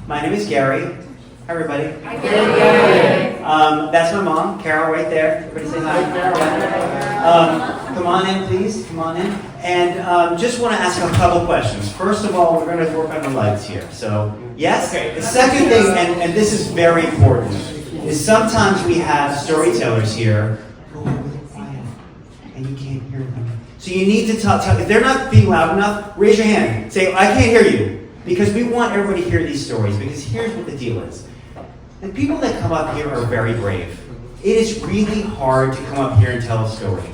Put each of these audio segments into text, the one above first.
My name is Gary. Hi, everybody. Hi, Gary. That's my mom, Carol, right there. Everybody say hi. Come on in, please. Come on in. And just want to ask a couple questions. First of all, we're going to work on the lights here. So, yes? Okay. The second thing, and this is very important, is sometimes we have storytellers here who are really quiet, and you can't hear them. So you need to talk. If they're not being loud enough, raise your hand. Say, I can't hear you. Because we want everybody to hear these stories, because here's what the deal is. The people that come up here are very brave. It is really hard to come up here and tell a story.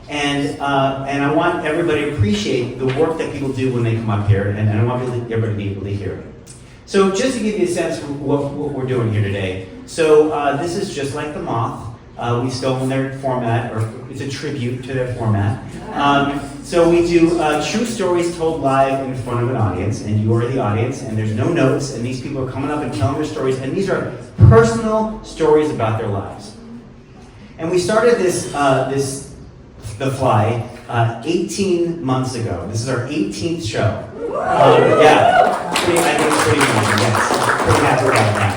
And I want everybody to appreciate the work that people do when they come up here, and I want everybody to be able to hear it. So just to give you a sense of what we're doing here today. So this is just like the Moth. We've stolen their format, or it's a tribute to their format. So we do true stories told live in front of an audience, and you are the audience, and there's no notes, and these people are coming up and telling their stories, and these are personal stories about their lives. And we started The Fly, 18 months ago. This is our 18th show. Yeah, I think it's pretty amazing, yes. Pretty happy about that.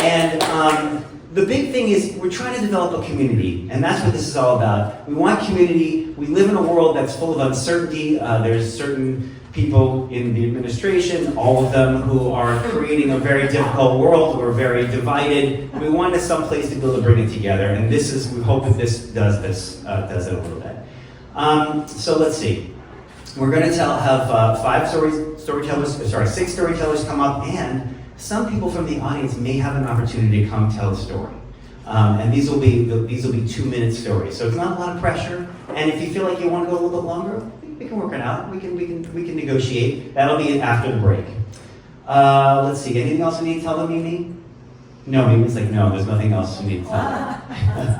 And the big thing is we're trying to develop a community, and that's what this is all about. We want community. We live in a world that's full of uncertainty. There's certain people in the administration, all of them, who are creating a very difficult world. We're very divided. We wanted some place to be able to bring it together, and we hope that this does it a little bit. So let's see. We're going to have six storytellers come up, and some people from the audience may have an opportunity to come tell a story. And these will be 2-minute stories. So it's not a lot of pressure. And if you feel like you want to go a little bit longer, we can work it out. We can negotiate. That'll be after the break. Let's see. Anything else we need to tell them, Mimi? No, Mimi's like, no, there's nothing else you need to tell them.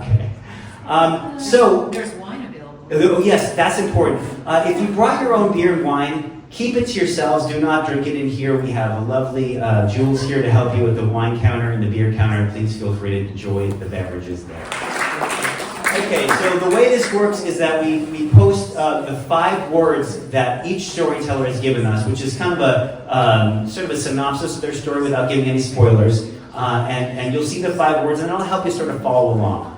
Okay. So there's wine available. Oh, yes, that's important. If you brought your own beer and wine, keep it to yourselves. Do not drink it in here. We have a lovely Jules here to help you with the wine counter and the beer counter. Please feel free to enjoy the beverages there. Okay, so the way this works is that we post the 5 words that each storyteller has given us, which is kind of a sort of a synopsis of their story without giving any spoilers. And you'll see the 5 words, and that'll help you sort of follow along.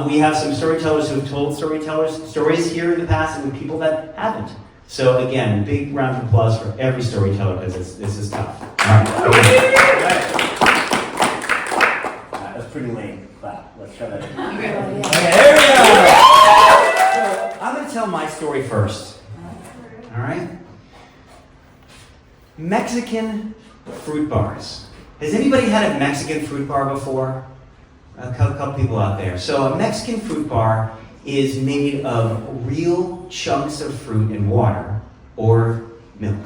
We have some storytellers who have told stories here in the past, and people that haven't. So again, big round of applause for every storyteller, because this is tough. All right. That's pretty lame. Wow, let's try that again. Okay, there we go. So I'm going to tell my story first. All right. Mexican fruit bars. Has anybody had a Mexican fruit bar before? A couple people out there. So a Mexican fruit bar is made of real chunks of fruit and water or milk.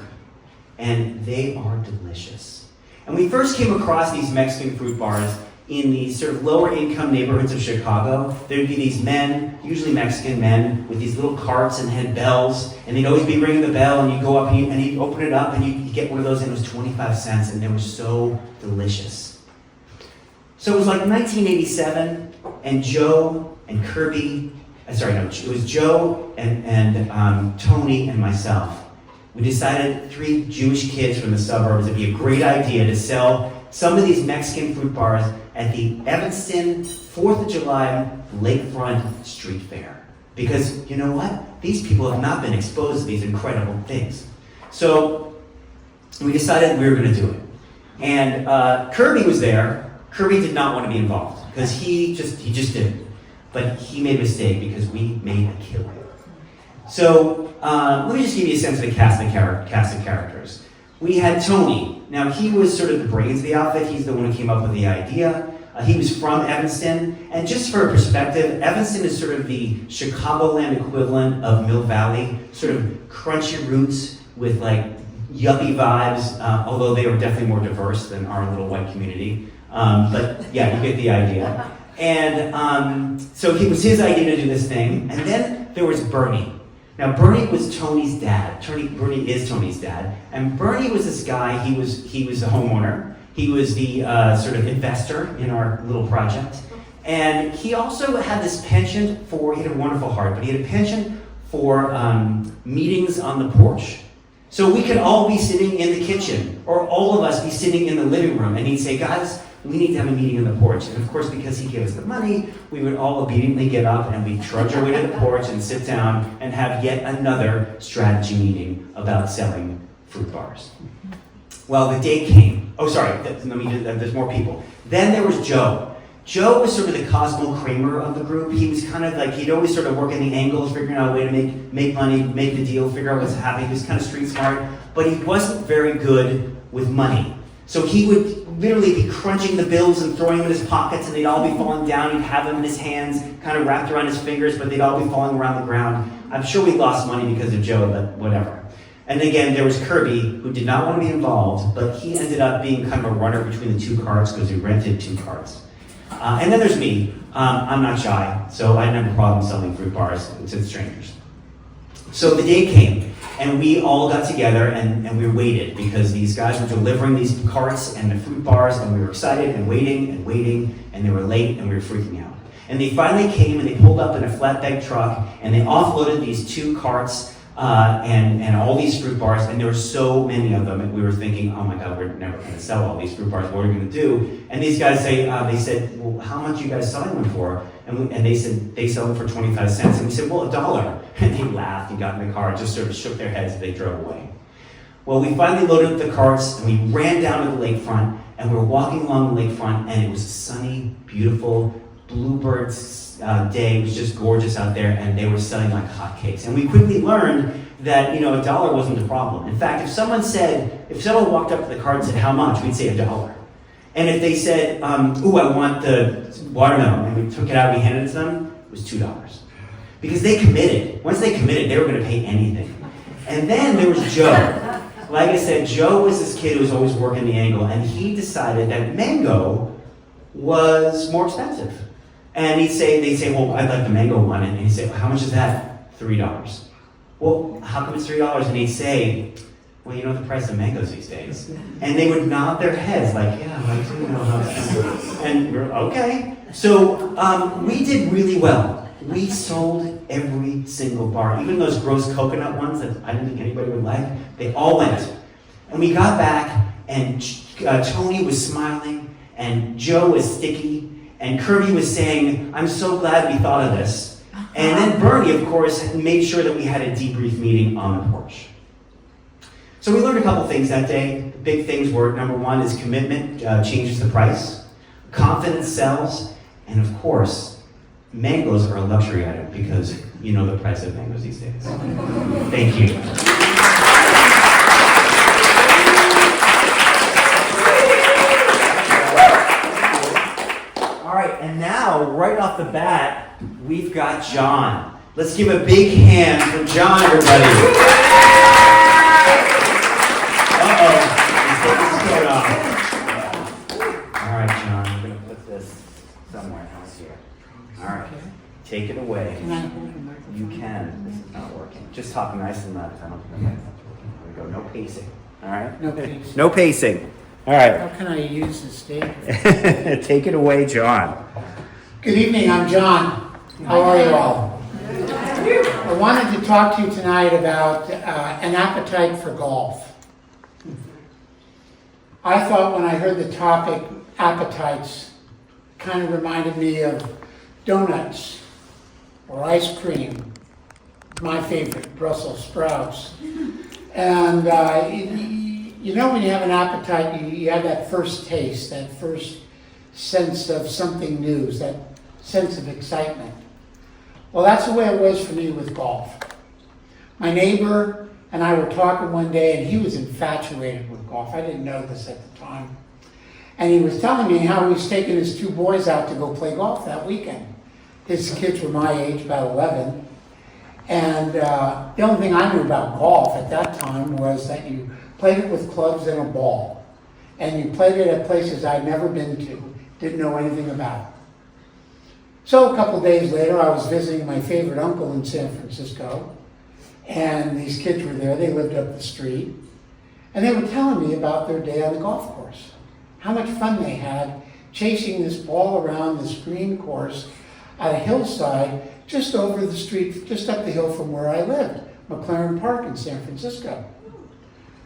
And they are delicious. And we first came across these Mexican fruit bars in these sort of lower income neighborhoods of Chicago. There'd be these men, usually Mexican men, with these little carts and had bells, and they'd always be ringing the bell, and you'd go up and you'd open it up and you'd get one of those, and it was 25 cents, and they were so delicious. So it was like 1987, and Joe and Kirby, it was Joe and Tony and myself. We decided, 3 Jewish kids from the suburbs, it'd be a great idea to sell some of these Mexican fruit bars at the Evanston 4th of July Lakefront Street Fair. Because you know what? These people have not been exposed to these incredible things. So we decided we were going to do it. And Kirby was there. Kirby did not want to be involved because he just didn't. But he made a mistake because we made a killer. So let me just give you a sense of the cast of characters. We had Tony. Now he was sort of the brains of the outfit. He's the one who came up with the idea. He was from Evanston. And just for perspective, Evanston is sort of the Chicagoland equivalent of Mill Valley. Sort of crunchy roots with like yuppie vibes, although they were definitely more diverse than our little white community. But yeah, you get the idea. And so it was his idea to do this thing. And then there was Bernie. Now Bernie was Tony's dad. Bernie is Tony's dad. And Bernie was this guy, he was a homeowner. He was the sort of investor in our little project. And he also had this penchant for, he had a wonderful heart, but he had a penchant for meetings on the porch. So we could all be sitting in the kitchen, or all of us be sitting in the living room, and he'd say, guys, we need to have a meeting on the porch. And of course, because he gave us the money, we would all obediently get up and we'd trudge our way to the porch and sit down and have yet another strategy meeting about selling fruit bars. Well, the day came. Oh, sorry, there's more people. Then there was Joe. Joe was sort of the Cosmo Kramer of the group. He was kind of like, he'd always sort of work in the angles, figuring out a way to make money, make the deal, figure out what's happening. He was kind of street smart, but he wasn't very good with money. So he would literally be crunching the bills and throwing them in his pockets, and they'd all be falling down. He'd have them in his hands, kind of wrapped around his fingers, but they'd all be falling around the ground. I'm sure we lost money because of Joe, but whatever. And again, there was Kirby, who did not want to be involved, but he ended up being kind of a runner between the two carts because he rented two carts. And then there's me. I'm not shy, so I didn't have a problem selling fruit bars to strangers. So the day came, and we all got together and we waited because these guys were delivering these carts and the fruit bars, and we were excited and waiting, and they were late and we were freaking out. And they finally came and they pulled up in a flatbed truck and they offloaded these two carts and all these fruit bars, and there were so many of them, and we were thinking, oh my God, we're never going to sell all these fruit bars. What are we going to do? And these guys they said, well, how much are you guys selling them for? And they said they sell them for 25 cents. And we said, well, $1. And they laughed and got in the car and just sort of shook their heads as they drove away. Well, we finally loaded up the carts and we ran down to the lakefront, and we were walking along the lakefront, and it was a sunny, beautiful bluebirds day. It was just gorgeous out there, and they were selling like hotcakes. And we quickly learned that, $1 wasn't the problem. In fact, if someone walked up to the cart and said, how much? We'd say $1. And if they said, ooh, I want the watermelon, and we took it out and we handed it to them, it was $2. Because they committed. Once they committed, they were going to pay anything. And then there was Joe. Like I said, Joe was this kid who was always working the angle, and he decided that mango was more expensive. And they'd say, well, I'd like the mango one. And he'd say, well, how much is that? $3. Well, how come it's $3? And he'd say, well, you know the price of mangoes these days. And they would nod their heads like, yeah, I do know how expensive. And we're okay. So we did really well. We sold every single bar, even those gross coconut ones that I didn't think anybody would like. They all went. And we got back, and Tony was smiling, and Joe was sticky, and Kirby was saying, I'm so glad we thought of this. And then Bernie, of course, made sure that we had a debrief meeting on the porch. So we learned a couple things that day. The big things were, number one is commitment changes the price. Confidence sells. And of course, mangoes are a luxury item because you know the price of mangoes these days. Thank you. All right, and now, right off the bat, we've got John. Let's give a big hand for John, everybody. All right, John, I'm going to put this somewhere else here. All right, take it away. You can. This is not working. Just talk nice and loud. I don't think that's working. There we go. No pacing. All right? No pacing. No pacing. All right. How can I use the stage? Take it away, John. Good evening, I'm John. How are you all? I wanted to talk to you tonight about an appetite for golf. I thought when I heard the topic, appetites, kind of reminded me of donuts or ice cream, my favorite, Brussels sprouts. And you know when you have an appetite, you have that first taste, that first sense of something new, that sense of excitement. Well, that's the way it was for me with golf. My neighbor and I were talking one day, and he was infatuated with golf. I didn't know this at the time. And he was telling me how he was taking his two boys out to go play golf that weekend. His kids were my age, about 11. And the only thing I knew about golf at that time was that you played it with clubs and a ball. And you played it at places I'd never been to, didn't know anything about. So a couple of days later, I was visiting my favorite uncle in San Francisco. And these kids were there. They lived up the street. And they were telling me about their day on the golf course. How much fun they had chasing this ball around this green course at a hillside just over the street, just up the hill from where I lived, McLaren Park in San Francisco.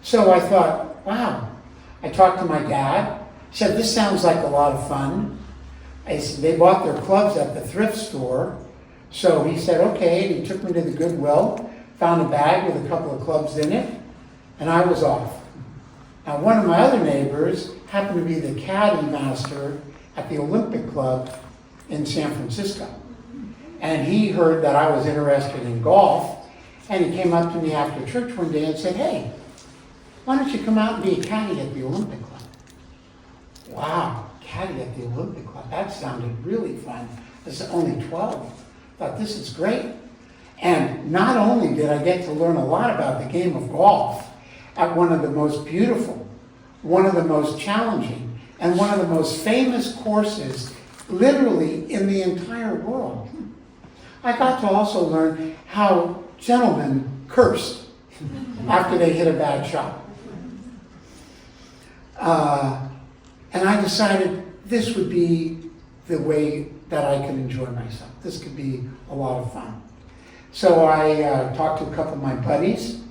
So I thought, wow. I talked to my dad. He said, this sounds like a lot of fun. I said, they bought their clubs at the thrift store. So he said, okay, and he took me to the Goodwill, found a bag with a couple of clubs in it, and I was off. Now, one of my other neighbors happened to be the caddy master at the Olympic Club in San Francisco. And he heard that I was interested in golf, and he came up to me after church one day and said, hey, why don't you come out and be a caddy at the Olympic Club? Wow, caddy at the Olympic Club. That sounded really fun. I was only 12. Thought, this is great. And not only did I get to learn a lot about the game of golf at one of the most beautiful, one of the most challenging, and one of the most famous courses literally in the entire world, I got to also learn how gentlemen cursed after they hit a bad shot. And I decided this would be the way that I could enjoy myself. This could be a lot of fun. So I talked to a couple of my buddies,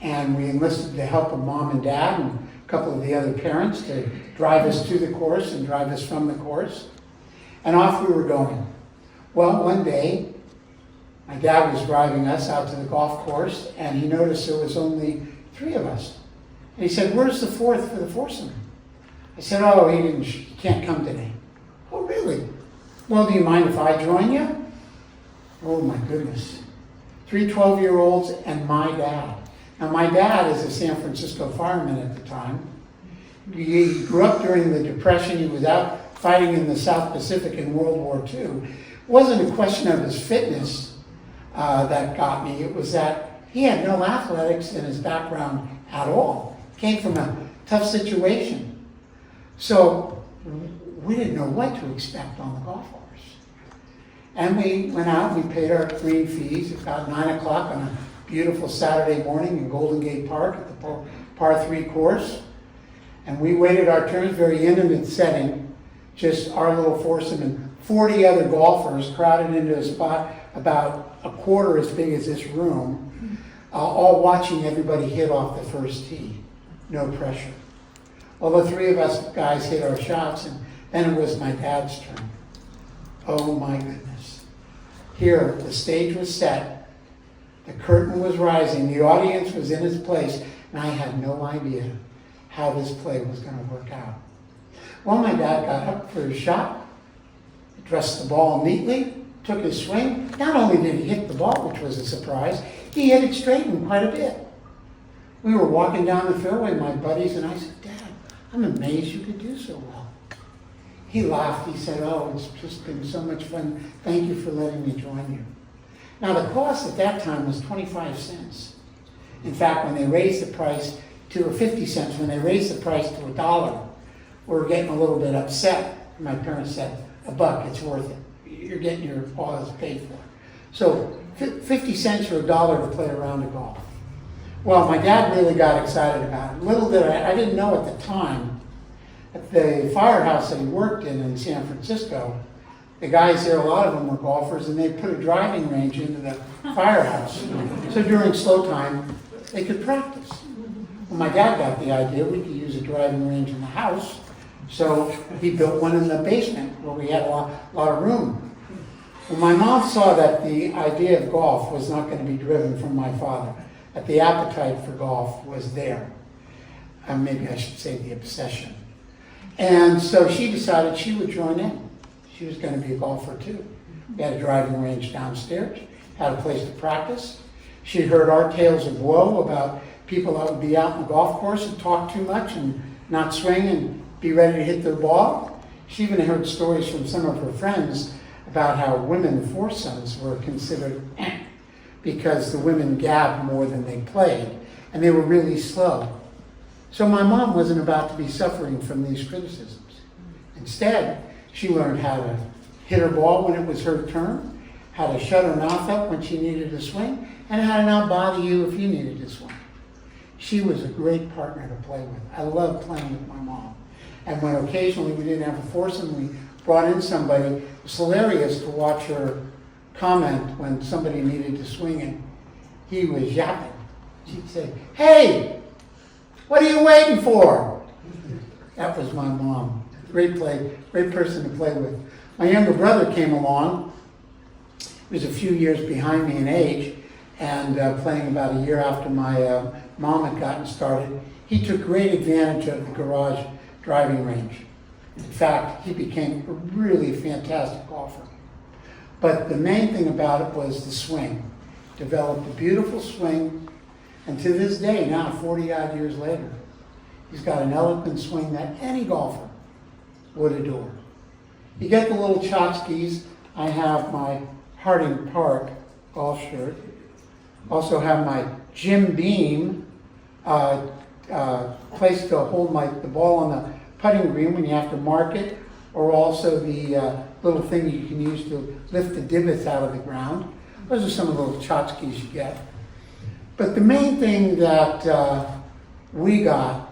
and we enlisted the help of mom and dad and a couple of the other parents to drive us to the course and drive us from the course. And off we were going. Well, one day, my dad was driving us out to the golf course, and he noticed there was only 3 of us. And he said, where's the 4th for the foursome? I said, oh, he can't come today. Oh, really? Well, do you mind if I join you? Oh, my goodness. 3 12-year-olds and my dad. Now, my dad is a San Francisco fireman at the time. He grew up during the Depression. He was out fighting in the South Pacific in World War II. It wasn't a question of his fitness that got me. It was that he had no athletics in his background at all. Came from a tough situation. So we didn't know what to expect on the golf course. And we went out, we paid our green fees about 9 o'clock on a beautiful Saturday morning in Golden Gate Park at the par 3 course. And we waited our turns, very intimate setting, just our little foursome and 40 other golfers crowded into a spot about a quarter as big as this room, all watching everybody hit off the first tee. No pressure. Well, the 3 of us guys hit our shots, and then it was my dad's turn. Oh my goodness. Here, the stage was set, the curtain was rising, the audience was in its place, and I had no idea how this play was going to work out. Well, my dad got up for his shot, dressed the ball neatly, took his swing. Not only did he hit the ball, which was a surprise, he hit it straight and quite a bit. We were walking down the fairway, my buddies, and I said, Dad, I'm amazed you could do so well. He laughed. He said, oh, it's just been so much fun. Thank you for letting me join you. Now, the cost at that time was 25 cents. In fact, when they raised the price to, or 50 cents, when they raised the price to $1, we were getting a little bit upset. My parents said, $1, it's worth it. You're getting your pause paid for. So 50 cents or $1 to play a round of golf. Well, my dad really got excited about it. Little did I didn't know at the time, at the firehouse that he worked in San Francisco, the guys there, a lot of them were golfers, and they put a driving range into the firehouse. So during slow time, they could practice. Well, my dad got the idea we could use a driving range in the house, so he built one in the basement where we had a lot of room. Well, my mom saw that the idea of golf was not going to be driven from my father, that the appetite for golf was there. Maybe I should say the obsession. And so she decided she would join in. She was going to be a golfer too. We had a driving range downstairs, had a place to practice. She heard our tales of woe about people that would be out in the golf course and talk too much and not swing and be ready to hit their ball. She even heard stories from some of her friends about how women foursomes were considered because the women gabbed more than they played, and they were really slow. So my mom wasn't about to be suffering from these criticisms. Instead, she learned how to hit her ball when it was her turn, how to shut her mouth up when she needed to swing, and how to not bother you if you needed to swing. She was a great partner to play with. I loved playing with my mom. And when occasionally we didn't have a foursome, we brought in somebody. It was hilarious to watch her comment when somebody needed to swing and he was yapping. She'd say, hey, What are you waiting for? That was my mom. Great person to play with. My younger brother came along. He was a few years behind me in age, and playing about a year after my mom had gotten started. He took great advantage of the garage driving range. In fact, he became a really fantastic golfer. But the main thing about it was the swing. Developed a beautiful swing, and to this day, now 40-odd years later, he's got an elegant swing that any golfer would adore. You get the little tchotchkes. I have my Harding Park golf shirt. Also have my Jim Beam place to hold the ball on the putting green when you have to mark it, or also the little thing you can use to lift the divots out of the ground. Those are some of the little tchotchkes you get. But the main thing that we got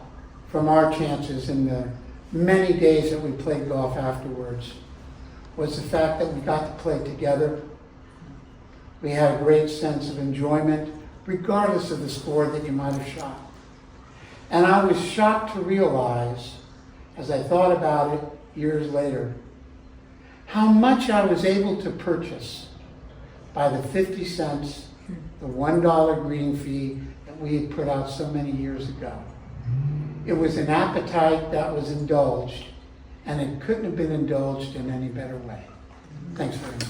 from our chances in the many days that we played golf afterwards was the fact that we got to play together. We had a great sense of enjoyment, regardless of the score that you might have shot. And I was shocked to realize, as I thought about it years later, how much I was able to purchase by the 50 cents, the $1 green fee that we had put out so many years ago. It was an appetite that was indulged, and it couldn't have been indulged in any better way. Thanks very much.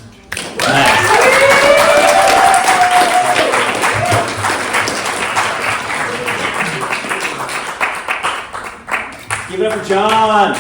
Give it up for John.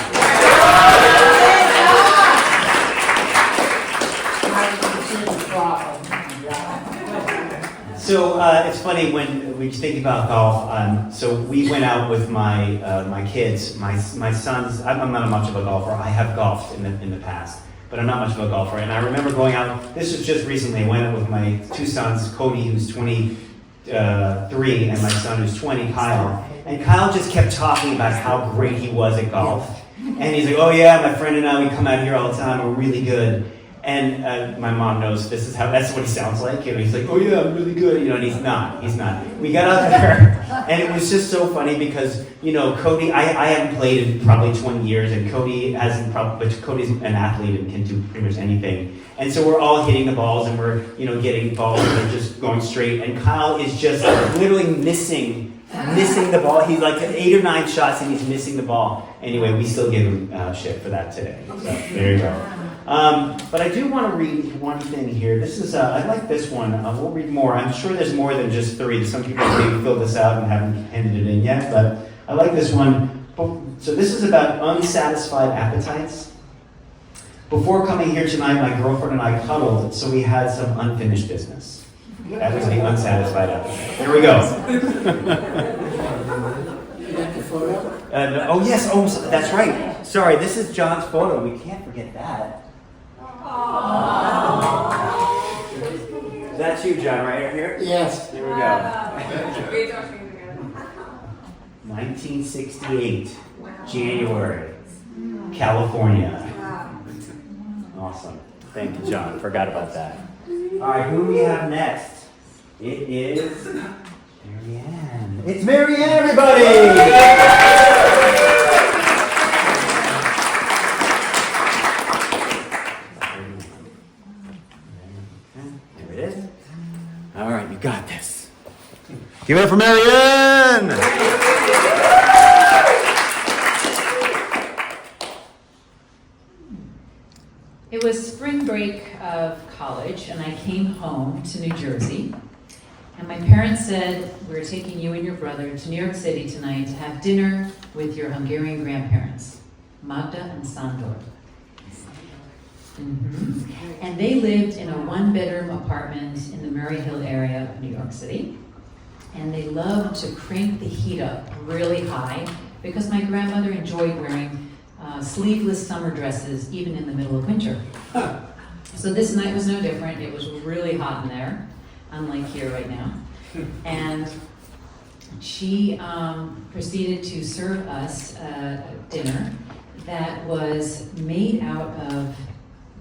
So it's funny when we think about golf. So we went out with my kids. My sons. I'm not much of a golfer. I have golfed in the past, but I'm not much of a golfer. And I remember going out. This was just recently. I went out with my two sons, Cody, who's 23, and my son, who's 20, Kyle. And Kyle just kept talking about how great he was at golf. And he's like, "Oh yeah, my friend and I, we come out here all the time. We're really good." And my mom knows that's what he sounds like. You know, he's like, "Oh yeah, I'm really good." You know, and he's not. We got out there, and it was just so funny because, you know, Cody, I haven't played in probably 20 years, and Cody hasn't but Cody's an athlete and can do pretty much anything. And so we're all hitting the balls, and we're, you know, getting balls and they're just going straight. And Kyle is just literally missing the ball. He's like 8 or 9 shots, and he's missing the ball. Anyway, we still give him shit for that today. So there you go. But I do want to read one thing here. This is, I like this one. We'll read more. I'm sure there's more than just 3. Some people maybe filled this out and haven't handed it in yet, but I like this one. So this is about unsatisfied appetites. Before coming here tonight, my girlfriend and I cuddled, so we had some unfinished business. That was the unsatisfied appetite. There we go. Oh yes, that's right. Sorry, this is John's photo. We can't forget that. That's you, John, right here? Yes. Here we go. 1968, January, California. Awesome. Thank you, John. Forgot about that. All right, who do we have next? It is Marianne. It's Marianne, everybody! There it is. All right, you got this. Give it up for Marianne! It was spring break of college, and I came home to New Jersey. And my parents said, "We're taking you and your brother to New York City tonight to have dinner with your Hungarian grandparents, Magda and Sandor." And they lived in a 1-bedroom apartment in the Murray Hill area of New York City. And they loved to crank the heat up really high because my grandmother enjoyed wearing sleeveless summer dresses even in the middle of winter. So this night was no different. It was really hot in there, unlike here right now. And she proceeded to serve us dinner that was made out of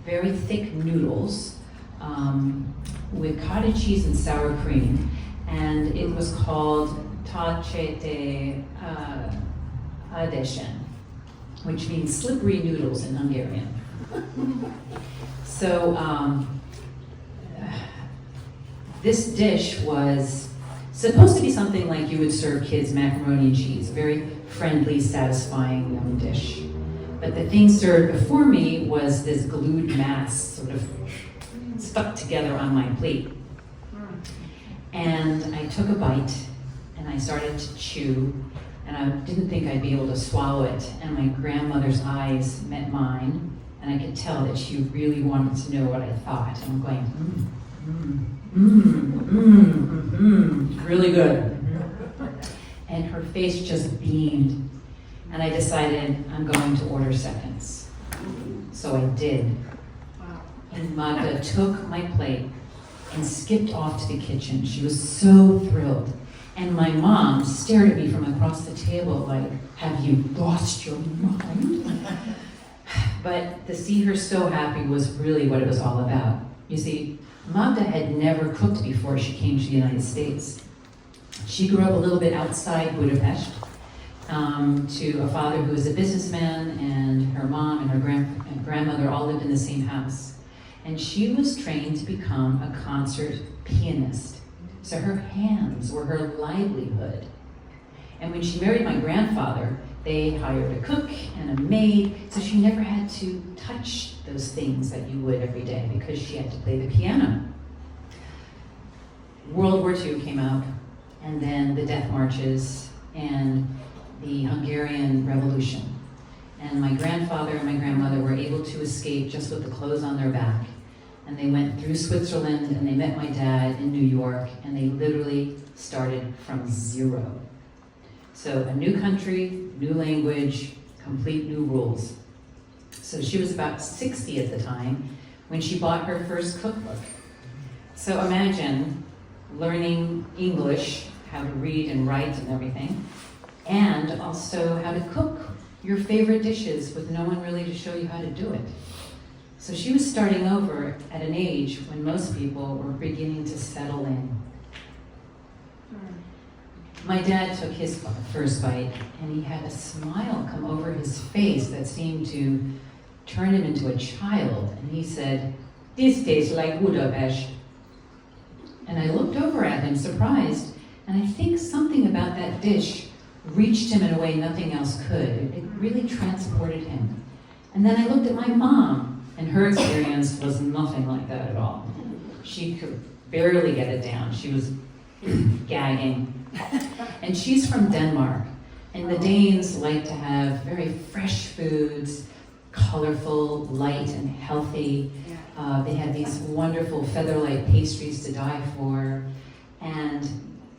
very thick noodles with cottage cheese and sour cream. And it was called tacsete adesen, which means slippery noodles in Hungarian. So this dish was supposed to be something like you would serve kids macaroni and cheese, a very friendly, satisfying yummy dish. But the thing served before me was this glued mass sort of stuck together on my plate. And I took a bite and I started to chew, and I didn't think I'd be able to swallow it. And my grandmother's eyes met mine, and I could tell that she really wanted to know what I thought. And I'm going, really good. And her face just beamed. And I decided I'm going to order seconds. So I did. And Magda took my plate and skipped off to the kitchen. She was so thrilled. And my mom stared at me from across the table like, have you lost your mind? But to see her so happy was really what it was all about. You see, Magda had never cooked before she came to the United States. She grew up a little bit outside Budapest, to a father who was a businessman, and her mom and her grandmother all lived in the same house. And she was trained to become a concert pianist. So her hands were her livelihood. And when she married my grandfather, they hired a cook and a maid, so she never had to touch those things that you would every day because she had to play the piano. World War II came out, and then the death marches and the Hungarian Revolution. And my grandfather and my grandmother were able to escape just with the clothes on their back. And they went through Switzerland, and they met my dad in New York, and they literally started from zero. So a new country, new language, complete new rules. So she was about 60 at the time when she bought her first cookbook. So imagine learning English, how to read and write and everything, and also how to cook your favorite dishes with no one really to show you how to do it. So she was starting over at an age when most people were beginning to settle in. My dad took his first bite, and he had a smile come over his face that seemed to turn him into a child. And he said, "This tastes like Budapest." And I looked over at him, surprised, and I think something about that dish reached him in a way nothing else could. It really transported him. And then I looked at my mom, and her experience was nothing like that at all. She could barely get it down. She was gagging. And she's from Denmark, and the Danes like to have very fresh foods, colorful, light, and healthy. They had these wonderful feather-light pastries to die for, and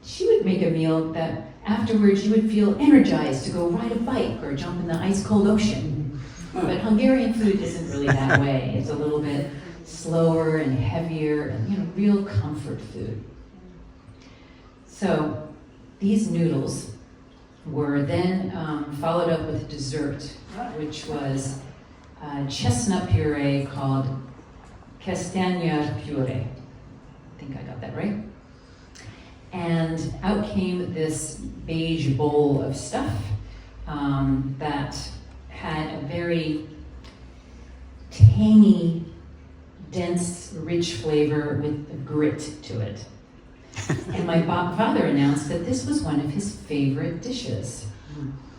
she would make a meal that afterwards you would feel energized to go ride a bike or jump in the ice-cold ocean. But Hungarian food isn't really that way. It's a little bit slower and heavier, and real comfort food. So these noodles were then followed up with dessert, which was chestnut puree called castaña puree. I think I got that right. And out came this beige bowl of stuff that had a very tangy, dense, rich flavor with a grit to it. And my father announced that this was one of his favorite dishes.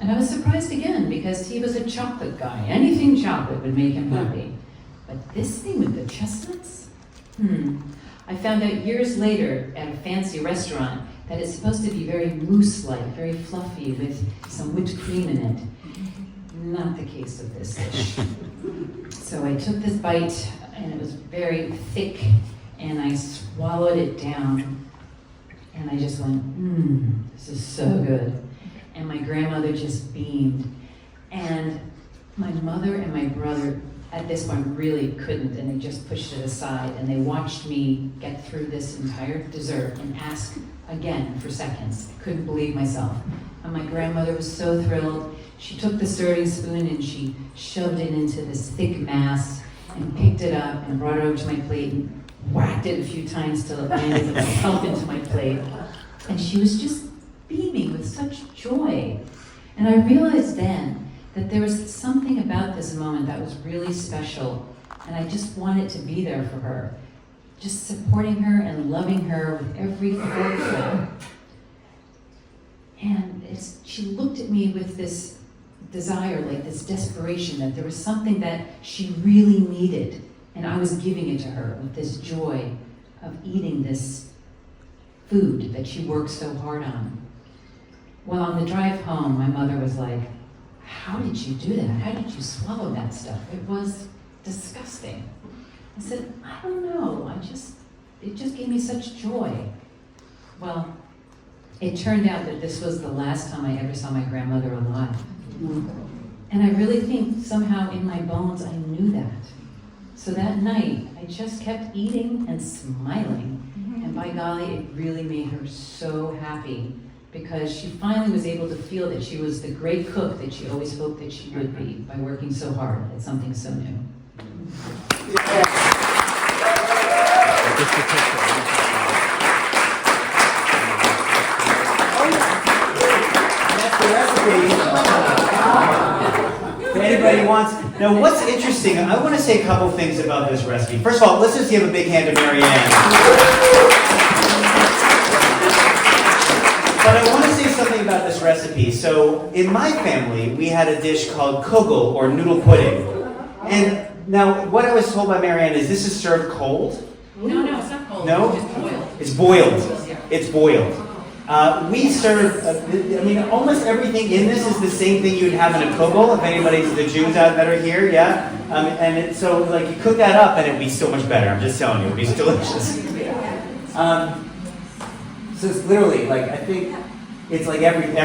And I was surprised again because he was a chocolate guy. Anything chocolate would make him happy. But this thing with the chestnuts? I found out years later at a fancy restaurant that it's supposed to be very mousse-like, very fluffy with some whipped cream in it. Not the case of this dish. So I took this bite, and it was very thick, and I swallowed it down. And I just went, this is so good. And my grandmother just beamed. And my mother and my brother at this point really couldn't, and they just pushed it aside. And they watched me get through this entire dessert and ask again for seconds. I couldn't believe myself. And my grandmother was so thrilled. She took the serving spoon and she shoved it into this thick mass and picked it up and brought it over to my plate and whacked it a few times till it landed itself into my plate. And she was just beaming with such joy. And I realized then that there was something about this moment that was really special, and I just wanted to be there for her, just supporting her and loving her with every forkful. And she looked at me with this desire, like this desperation, that there was something that she really needed, and I was giving it to her with this joy of eating this food that she worked so hard on. Well, on the drive home, my mother was like, "How did you do that? How did you swallow that stuff? It was disgusting." I said, "I don't know, it just gave me such joy." Well, it turned out that this was the last time I ever saw my grandmother alive. And I really think somehow in my bones I knew that. So that night, I just kept eating and smiling. And by golly, it really made her so happy, because she finally was able to feel that she was the great cook that she always hoped that she would be by working so hard at something so new. That's the recipe. If anybody wants, now what's interesting, I want to say a couple things about this recipe. First of all, let's just give a big hand to Marianne. But I want to say something about this recipe. So in my family, we had a dish called kugel, or noodle pudding. And now what I was told by Marianne is this is served cold. No, it's not cold. No? It's boiled. It's boiled. It's boiled. We serve, almost everything in this is the same thing you'd have in a kugel, if anybody's the Jews out that are here, yeah? So you cook that up and it'd be so much better, I'm just telling you, it'd be delicious. So it's literally, I think, it's like everything.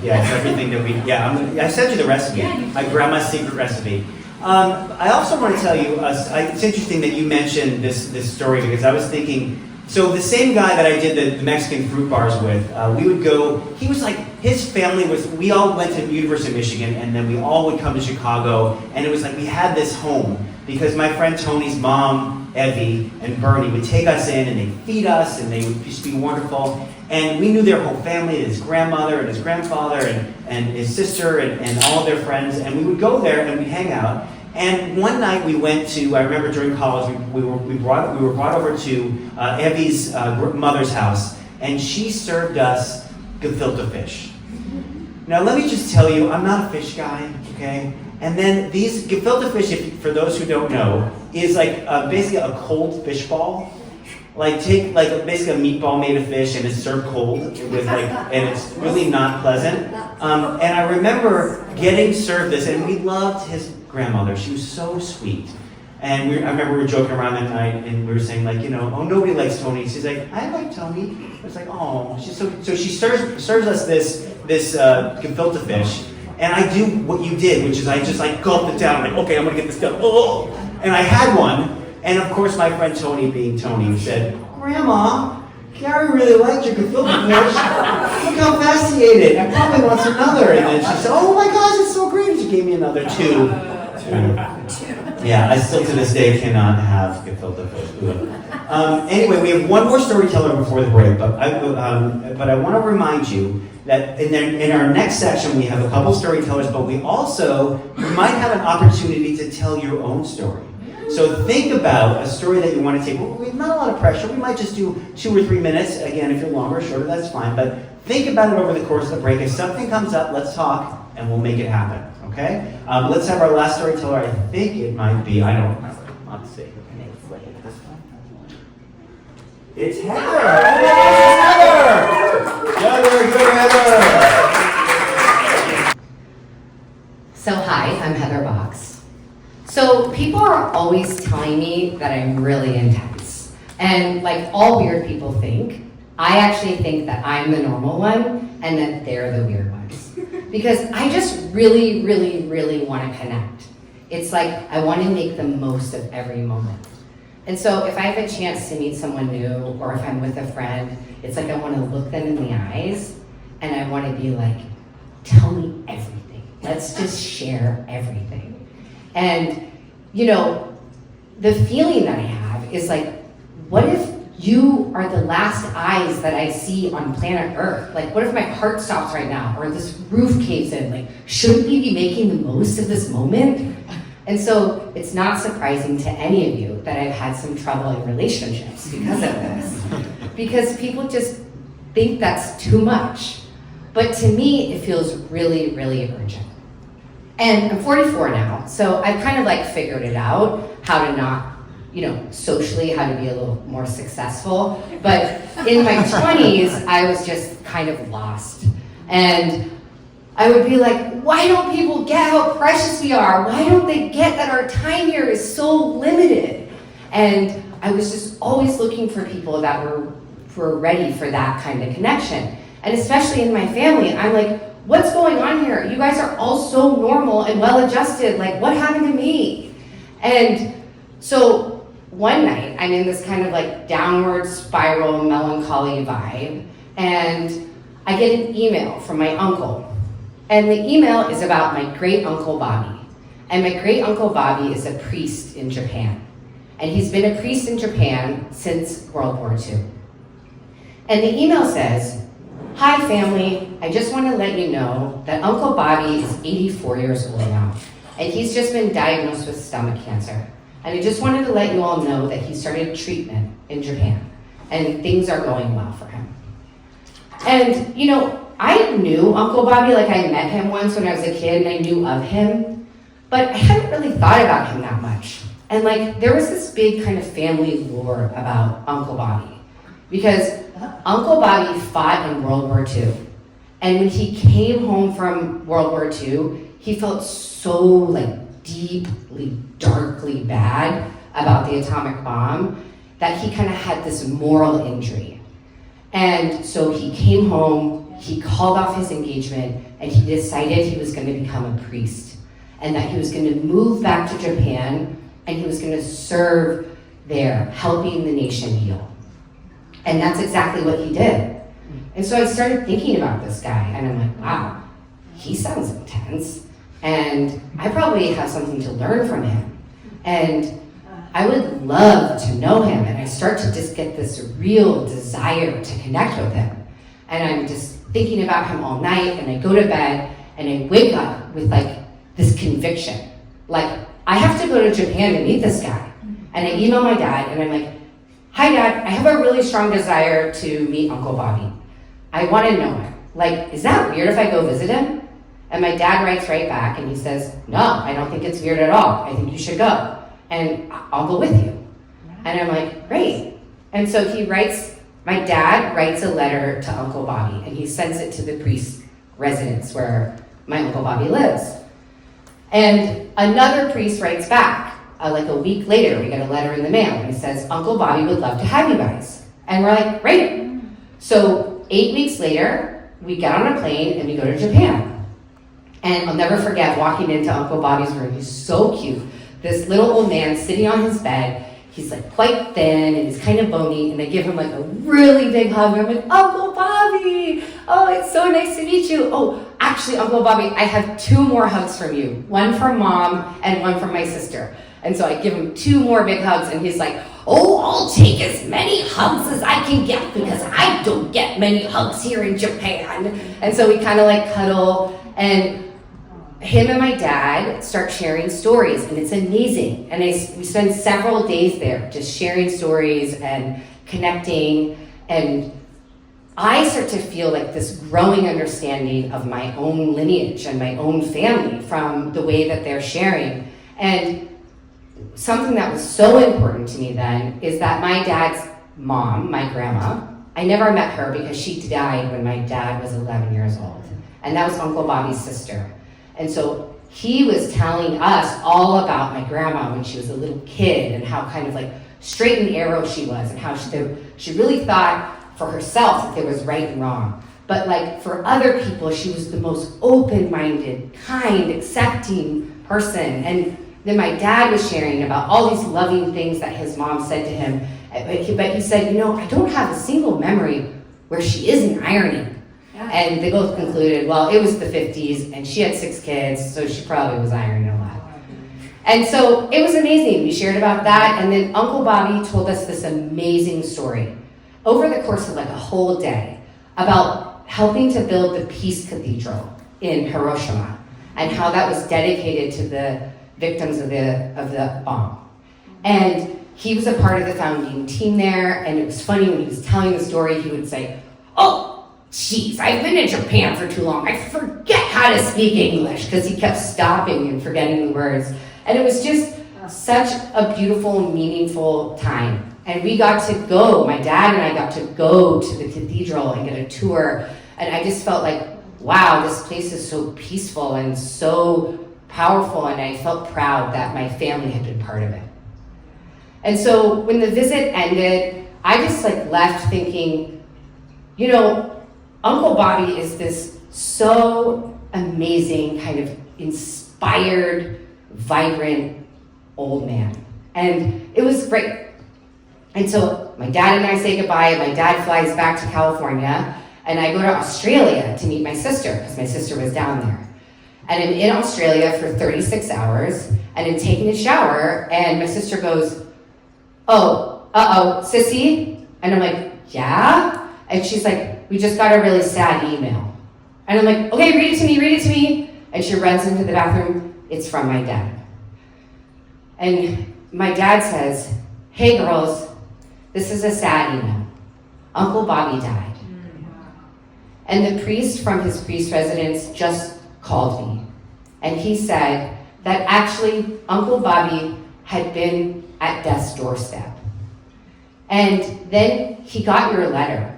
Yeah, it's everything that I sent you the recipe, my grandma's secret recipe. I also want to tell you, it's interesting that you mentioned this story, because I was thinking, so the same guy that I did the Mexican fruit bars with, we would go, he was like, his family was, we all went to University of Michigan, and then we all would come to Chicago, and it was like we had this home, because my friend Tony's mom, Evie, and Bernie would take us in, and they'd feed us, and they would just be wonderful, and we knew their whole family, his grandmother, and his grandfather, and his sister, and all of their friends, and we would go there, and we'd hang out. And one night we went to, I remember during college, we were brought over to Evie's mother's house, and she served us gefilte fish. Now let me just tell you, I'm not a fish guy, okay? And then these gefilte fish, for those who don't know, is basically a cold fish ball. Take basically a meatball made of fish, and it's served cold with and it's really not pleasant. And I remember getting served this, and we loved his grandmother. She was so sweet. And I remember we were joking around that night, and we were saying oh, nobody likes Tony. She's like, I like Tony. I was like, oh, she's so she serves us this gefilte fish, and I do what you did, which is I just gulped it down. I'm like, okay, I'm gonna get this done. Oh, and I had one, and of course my friend Tony, being Tony, said, Grandma, Gary really liked your gefilte fish. Look how fast he ate it. I probably wants another. And then she said, oh my gosh, it's so great. She gave me another two. Yeah, I still to this day cannot have gefilte fish. Anyway, we have one more storyteller before the break, but I want to remind you that in our next section we have a couple storytellers, but we might have an opportunity to tell your own story. So think about a story that you want to take. Not a lot of pressure. We might just do 2 or 3 minutes. Again, if you're longer or shorter, that's fine. But think about it over the course of the break. If something comes up, let's talk, and we'll make it happen. Okay? Let's have our last storyteller. I think it might be, I don't remember. Let's see. It's Heather! Heather! Good Heather! So hi, I'm Heather Box. So people are always telling me that I'm really intense. And like all weird people think, I actually think that I'm the normal one and that they're the weird ones. Because I just really, really, really want to connect. It's like I want to make the most of every moment. And so if I have a chance to meet someone new, or if I'm with a friend, it's like I want to look them in the eyes and I want to be like, tell me everything. Let's just share everything. And, the feeling that I have is like, what if you are the last eyes that I see on planet Earth. Like, what if my heart stops right now, or this roof caves in? Like, shouldn't we be making the most of this moment? And so it's not surprising to any of you that I've had some trouble in relationships because of this. Because people just think that's too much. But to me, it feels really, really urgent. And I'm 44 now, so I've kind of like figured it out, how to not, socially, how to be a little more successful. But in my 20s, I was just kind of lost. And I would be like, why don't people get how precious we are? Why don't they get that our time here is so limited? And I was just always looking for people that were ready for that kind of connection. And especially in my family, I'm like, what's going on here? You guys are all so normal and well-adjusted. Like, what happened to me? And so one night, I'm in this kind of like downward spiral melancholy vibe, and I get an email from my uncle. And the email is about my great uncle Bobby. And my great uncle Bobby is a priest in Japan. And he's been a priest in Japan since World War II. And the email says, "Hi family, I just want to let you know that Uncle Bobby is 84 years old now, and he's just been diagnosed with stomach cancer. And I just wanted to let you all know that he started treatment in Japan, and things are going well for him." And I knew Uncle Bobby, like I met him once when I was a kid and I knew of him, but I hadn't really thought about him that much. And like there was this big kind of family lore about Uncle Bobby, because Uncle Bobby fought in World War II. And when he came home from World War II, he felt so like deeply, darkly bad about the atomic bomb that he kind of had this moral injury. And so he came home, he called off his engagement, and he decided he was going to become a priest, and that he was going to move back to Japan, and he was going to serve there, helping the nation heal. And that's exactly what he did. And so I started thinking about this guy, and I'm like, wow, he sounds intense, and I probably have something to learn from him. And I would love to know him, and I start to just get this real desire to connect with him. And I'm just thinking about him all night, and I go to bed, and I wake up with like this conviction. Like, I have to go to Japan to meet this guy. And I email my dad, and I'm like, "Hi Dad, I have a really strong desire to meet Uncle Bobby. I want to know him. Like, is that weird if I go visit him?" And my dad writes right back, and he says, "No, I don't think it's weird at all. I think you should go. And I'll go with you." And I'm like, great. And so my dad writes a letter to Uncle Bobby, and he sends it to the priest's residence where my Uncle Bobby lives. And another priest writes back, like a week later, we get a letter in the mail, and it says, "Uncle Bobby would love to have you guys." And we're like, great. So 8 weeks later, we get on a plane and we go to Japan. And I'll never forget walking into Uncle Bobby's room. He's so cute. This little old man sitting on his bed. He's like quite thin and he's kind of bony, and I give him like a really big hug. I'm like, "Uncle Bobby, oh, it's so nice to meet you. Oh, actually, Uncle Bobby, I have 2 more hugs from you. One from Mom and one from my sister." And so I give him 2 more big hugs, and he's like, "Oh, I'll take as many hugs as I can get because I don't get many hugs here in Japan." And so we kind of like cuddle, and him and my dad start sharing stories, and it's amazing. And we spend several days there just sharing stories and connecting, and I start to feel like this growing understanding of my own lineage and my own family from the way that they're sharing. And something that was so important to me then is that my dad's mom, my grandma, I never met her because she died when my dad was 11 years old. And that was Uncle Bobby's sister. And so he was telling us all about my grandma when she was a little kid, and how kind of like straight and narrow she was, and how she really thought for herself that there was right and wrong. But like for other people, she was the most open-minded, kind, accepting person. And then my dad was sharing about all these loving things that his mom said to him. But he said, "I don't have a single memory where she isn't ironing." Yeah. And they both concluded, well, it was the 50s, and she had 6 kids, so she probably was ironing a lot. And so it was amazing. We shared about that, and then Uncle Bobby told us this amazing story over the course of like a whole day about helping to build the Peace Cathedral in Hiroshima and how that was dedicated to the victims of the bomb. And he was a part of the founding team there, and it was funny when he was telling the story, he would say, "Oh, geez, I've been in Japan for too long. I forget how to speak English," because he kept stopping and forgetting the words. And it was just such a beautiful, meaningful time. And we got to go, my dad and I got to go to the cathedral and get a tour. And I just felt like, wow, this place is so peaceful and so powerful. And I felt proud that my family had been part of it. And so when the visit ended, I just like left thinking, you know, Uncle Bobby is this so amazing, kind of inspired, vibrant old man. And it was great. And so my dad and I say goodbye. My dad flies back to California, and I go to Australia to meet my sister, because my sister was down there. And I'm in Australia for 36 hours, and I'm taking a shower, and my sister goes, "Oh, sissy?" And I'm like, "Yeah?" And she's like, "We just got a really sad email." And I'm like, "Okay, read it to me. And she runs into the bathroom. It's from my dad. And my dad says, "Hey girls, this is a sad email. Uncle Bobby died." And the priest from his priest residence just called me. And he said that actually Uncle Bobby had been at death's doorstep. And then he got your letter,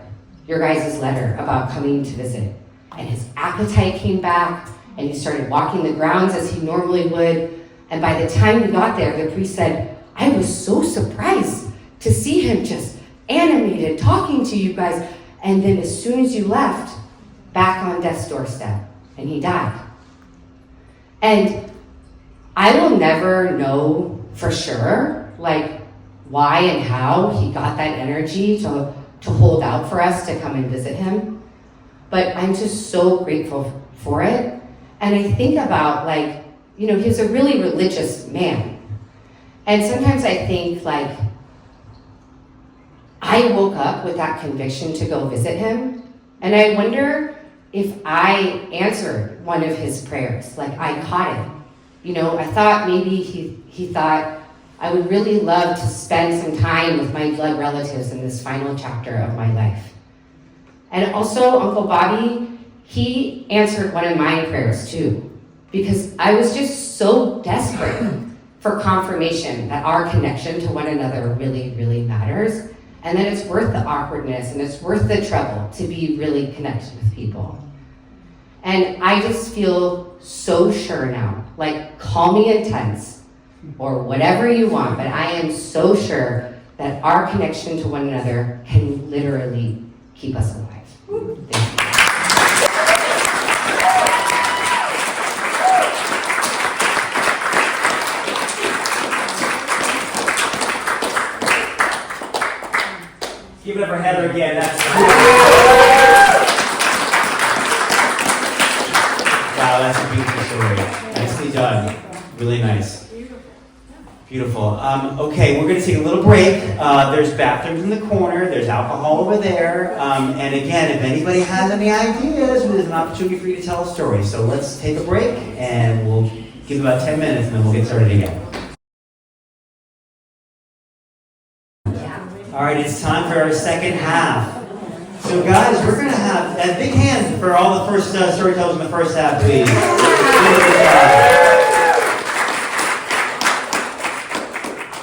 your guys' letter about coming to visit. And his appetite came back, and he started walking the grounds as he normally would. And by the time we got there, the priest said, "I was so surprised to see him just animated, talking to you guys. And then as soon as you left, back on death's doorstep, and he died." And I will never know for sure, like, why and how he got that energy to hold out for us to come and visit him. But I'm just so grateful for it. And I think about, like, you know, he was a really religious man. And sometimes I think, like, I woke up with that conviction to go visit him. And I wonder if I answered one of his prayers, like I caught it. You know, I thought maybe he thought, I would really love to spend some time with my blood relatives in this final chapter of my life. And also, Uncle Bobby, he answered one of my prayers too, because I was just so desperate for confirmation that our connection to one another really, really matters, and that it's worth the awkwardness and it's worth the trouble to be really connected with people. And I just feel so sure now, like, call me intense or whatever you want, but I am so sure that our connection to one another can literally keep us alive. Thank you. Give it up for Heather again. That's wow, that's a beautiful story. Nicely done. Really nice. Beautiful. Okay, we're going to take a little break. There's bathrooms in the corner. There's alcohol over there. And again, if anybody has any ideas, there's an opportunity for you to tell a story. So let's take a break, and we'll give about 10 minutes, and then we'll get started again. All right, it's time for our second half. So guys, we're going to have a big hand for all the first storytellers in the first half, please.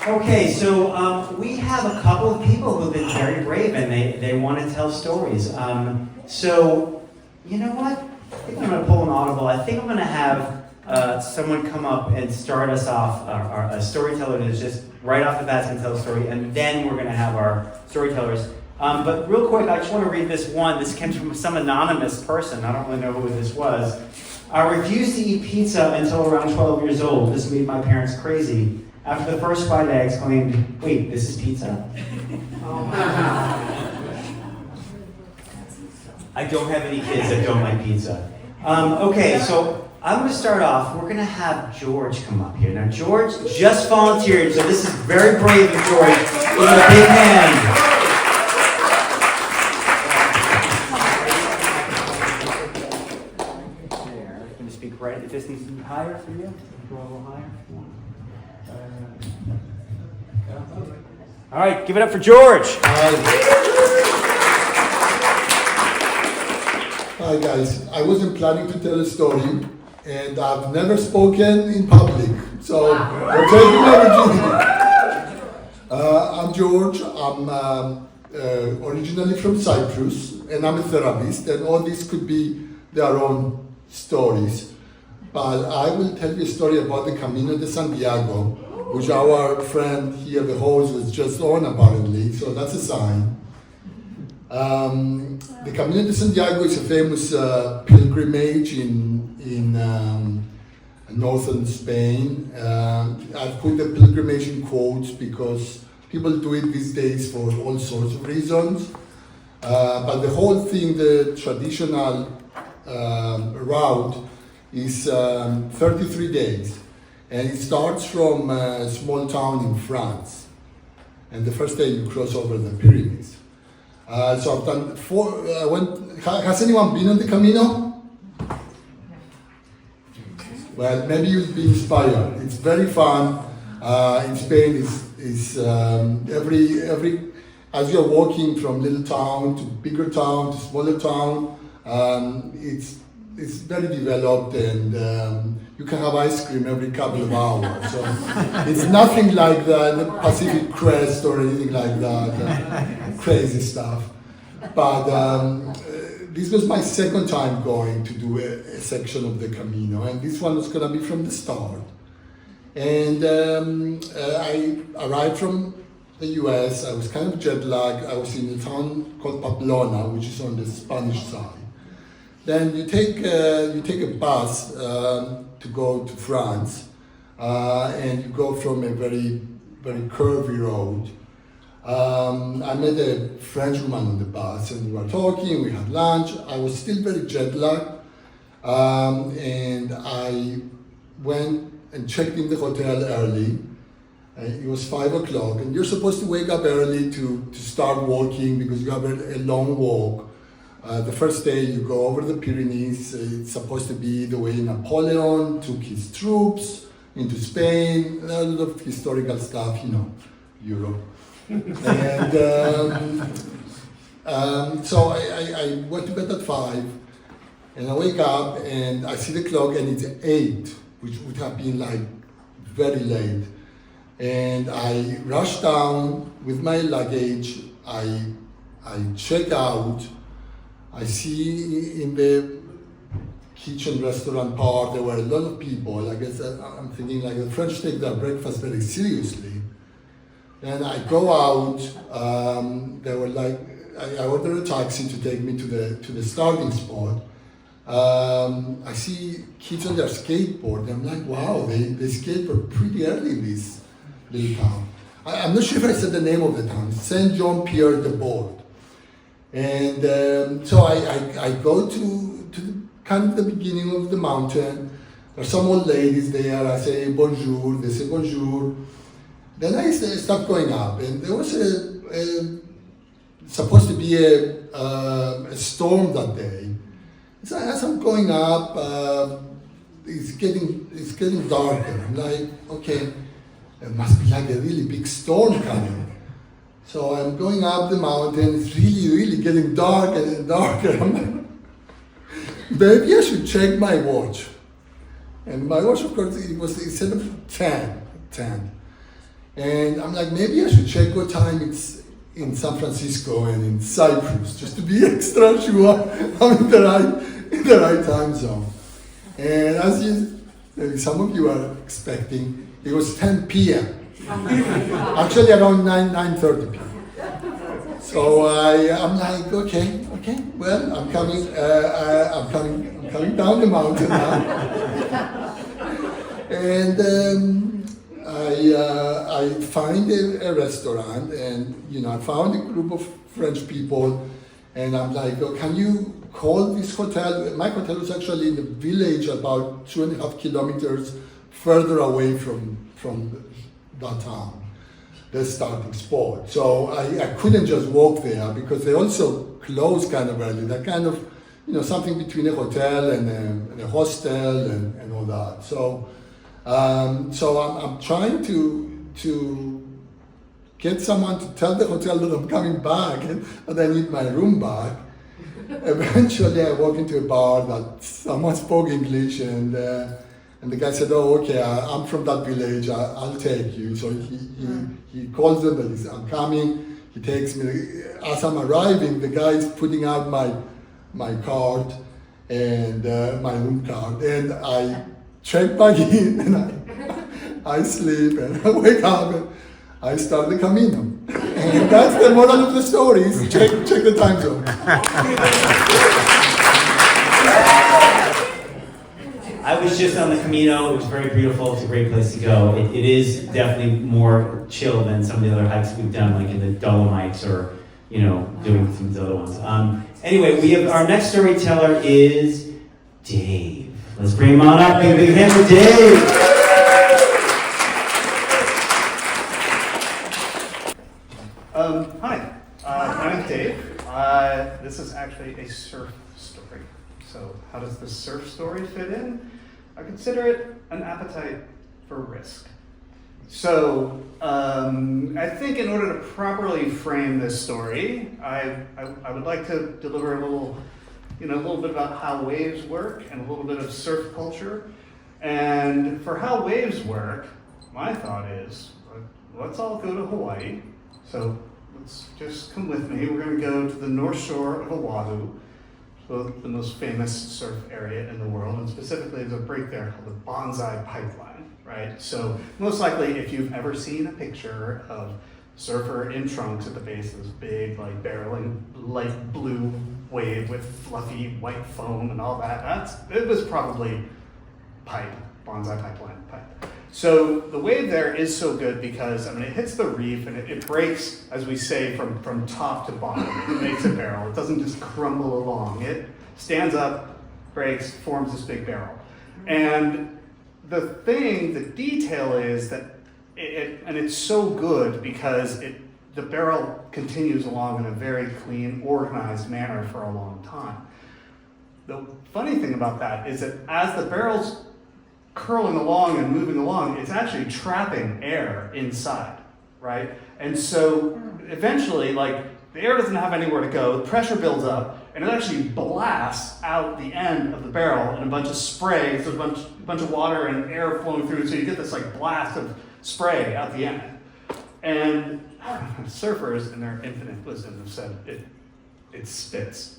Okay, so we have a couple of people who've been very brave, and they want to tell stories. So, you know what? I think I'm going to pull an audible. I think I'm going to have someone come up and start us off, a storyteller that's just right off the bat going to tell a story, and then we're going to have our storytellers. But real quick, I just want to read this one. This came from some anonymous person. I don't really know who this was. I refused to eat pizza until around 12 years old. This made my parents crazy. After the first bite, I exclaimed, "Wait, this is pizza?" I don't have any kids that don't like pizza. Okay, so I'm going to start off. We're going to have George come up here. Now, George just volunteered, so this is very brave of George. Give him a big hand. Going to speak right at the distance higher for you. Go a little higher. All right, give it up for George. Hi guys, I wasn't planning to tell a story, and I've never spoken in public, so we're taking my opportunity. I'm George. I'm originally from Cyprus, and I'm a therapist, and all these could be their own stories. But I will tell you a story about the Camino de Santiago, which our friend here, the host, was just on apparently, so that's a sign. The Camino de Santiago is a famous pilgrimage in northern Spain. I've put the pilgrimage in quotes because people do it these days for all sorts of reasons. But the whole thing, the traditional route, is 33 days. And it starts from a small town in France. And the first day you cross over the Pyrenees. So I've done has anyone been on the Camino? Well, maybe you'll be inspired. It's very fun. In Spain, every as you're walking from little town to bigger town to smaller town, it's very developed, and you can have ice cream every couple of hours. So it's nothing like the Pacific Crest or anything like that, crazy stuff. But this was my second time going to do a section of the Camino, and this one was going to be from the start. And I arrived from the US. I was kind of jet lagged. I was in a town called Pamplona, which is on the Spanish side. Then you take a bus to go to France, and you go from a very, very curvy road. I met a French woman on the bus, and we were talking, we had lunch. I was still very jet lagged, and I went and checked in the hotel early. It was 5 o'clock, and you're supposed to wake up early to start walking because you have a long walk. The first day you go over the Pyrenees. It's supposed to be the way Napoleon took his troops into Spain, a lot of historical stuff, Europe. And so I went to bed at 5, and I wake up and I see the clock and it's 8, which would have been like very late. And I rush down with my luggage, I check out. I see in the kitchen restaurant part there were a lot of people. I guess I'm thinking like the French take their breakfast very seriously. Then I go out. They were like, I ordered a taxi to take me to the starting spot. I see kids on their skateboard. I'm like, wow, they skateboard pretty early in this little town. I'm not sure if I said the name of the town. Saint Jean Pierre de Bourg. And so I go to kind of the beginning of the mountain. There's some old ladies there. I say bonjour. They say bonjour. Then I start going up, and there was supposed to be a storm that day. So as I'm going up, it's getting darker. I'm like, okay, it must be like a really big storm coming. So I'm going up the mountain. It's really, really getting darker and darker. I'm like, maybe I should check my watch. And my watch, of course, it said 10. And I'm like, maybe I should check what time it's in San Francisco and in Cyprus, just to be extra sure I'm in the right time zone. And as maybe some of you are expecting, it was 10 p.m. Actually around 9:30 p.m. So I'm like, okay, well, I'm coming down the mountain now. And I find a restaurant, and I found a group of French people, and I'm like, oh, can you called this hotel. My hotel was actually in a village about 2.5 kilometers further away from that town, the starting spot. So I couldn't just walk there because they also close kind of early. They're kind of, something between a hotel and a hostel and all that. So I'm trying to get someone to tell the hotel that I'm coming back and that I need my room back. Eventually, I walked into a bar that someone spoke English, and the guy said, "Oh, okay, I'm from that village. I'll take you." So he calls them that I'm coming. He takes me. As I'm arriving, the guy is putting out my card and my room card, and I check back in, and I sleep, and I wake up, and I start the Camino. And that's the moral of the story. Is check the time zone. I was just on the Camino. It was very beautiful. It's a great place to go. It is definitely more chill than some of the other hikes we've done, like in the Dolomites or, doing some of the other ones. Anyway, we have our next storyteller is Dave. Let's bring him on up. Big hand for Dave. Hi, my name's Dave. This is actually a surf story. So how does the surf story fit in? I consider it an appetite for risk. So I think in order to properly frame this story, I would like to deliver a little bit about how waves work and a little bit of surf culture. And for how waves work, my thought is, let's all go to Hawaii. So let's just come with me. We're going to go to the North Shore of Oahu, the most famous surf area in the world, and specifically there's a break there called the Bonsai Pipeline, right? So most likely, if you've ever seen a picture of a surfer in trunks at the base of this big, like barreling light blue wave with fluffy white foam and all that, it was probably Bonsai Pipeline pipe. So the wave there is so good because, it hits the reef and it breaks, as we say, from top to bottom. It makes a barrel. It doesn't just crumble along. It stands up, breaks, forms this big barrel. And the detail is that it's so good because the barrel continues along in a very clean, organized manner for a long time. The funny thing about that is that as the barrel's curling along and moving along, it's actually trapping air inside, right? And so eventually, the air doesn't have anywhere to go, the pressure builds up, and it actually blasts out the end of the barrel in a bunch of spray. So there's a bunch of water and air flowing through, so you get this blast of spray out the end. And surfers, in their infinite wisdom, have said it spits.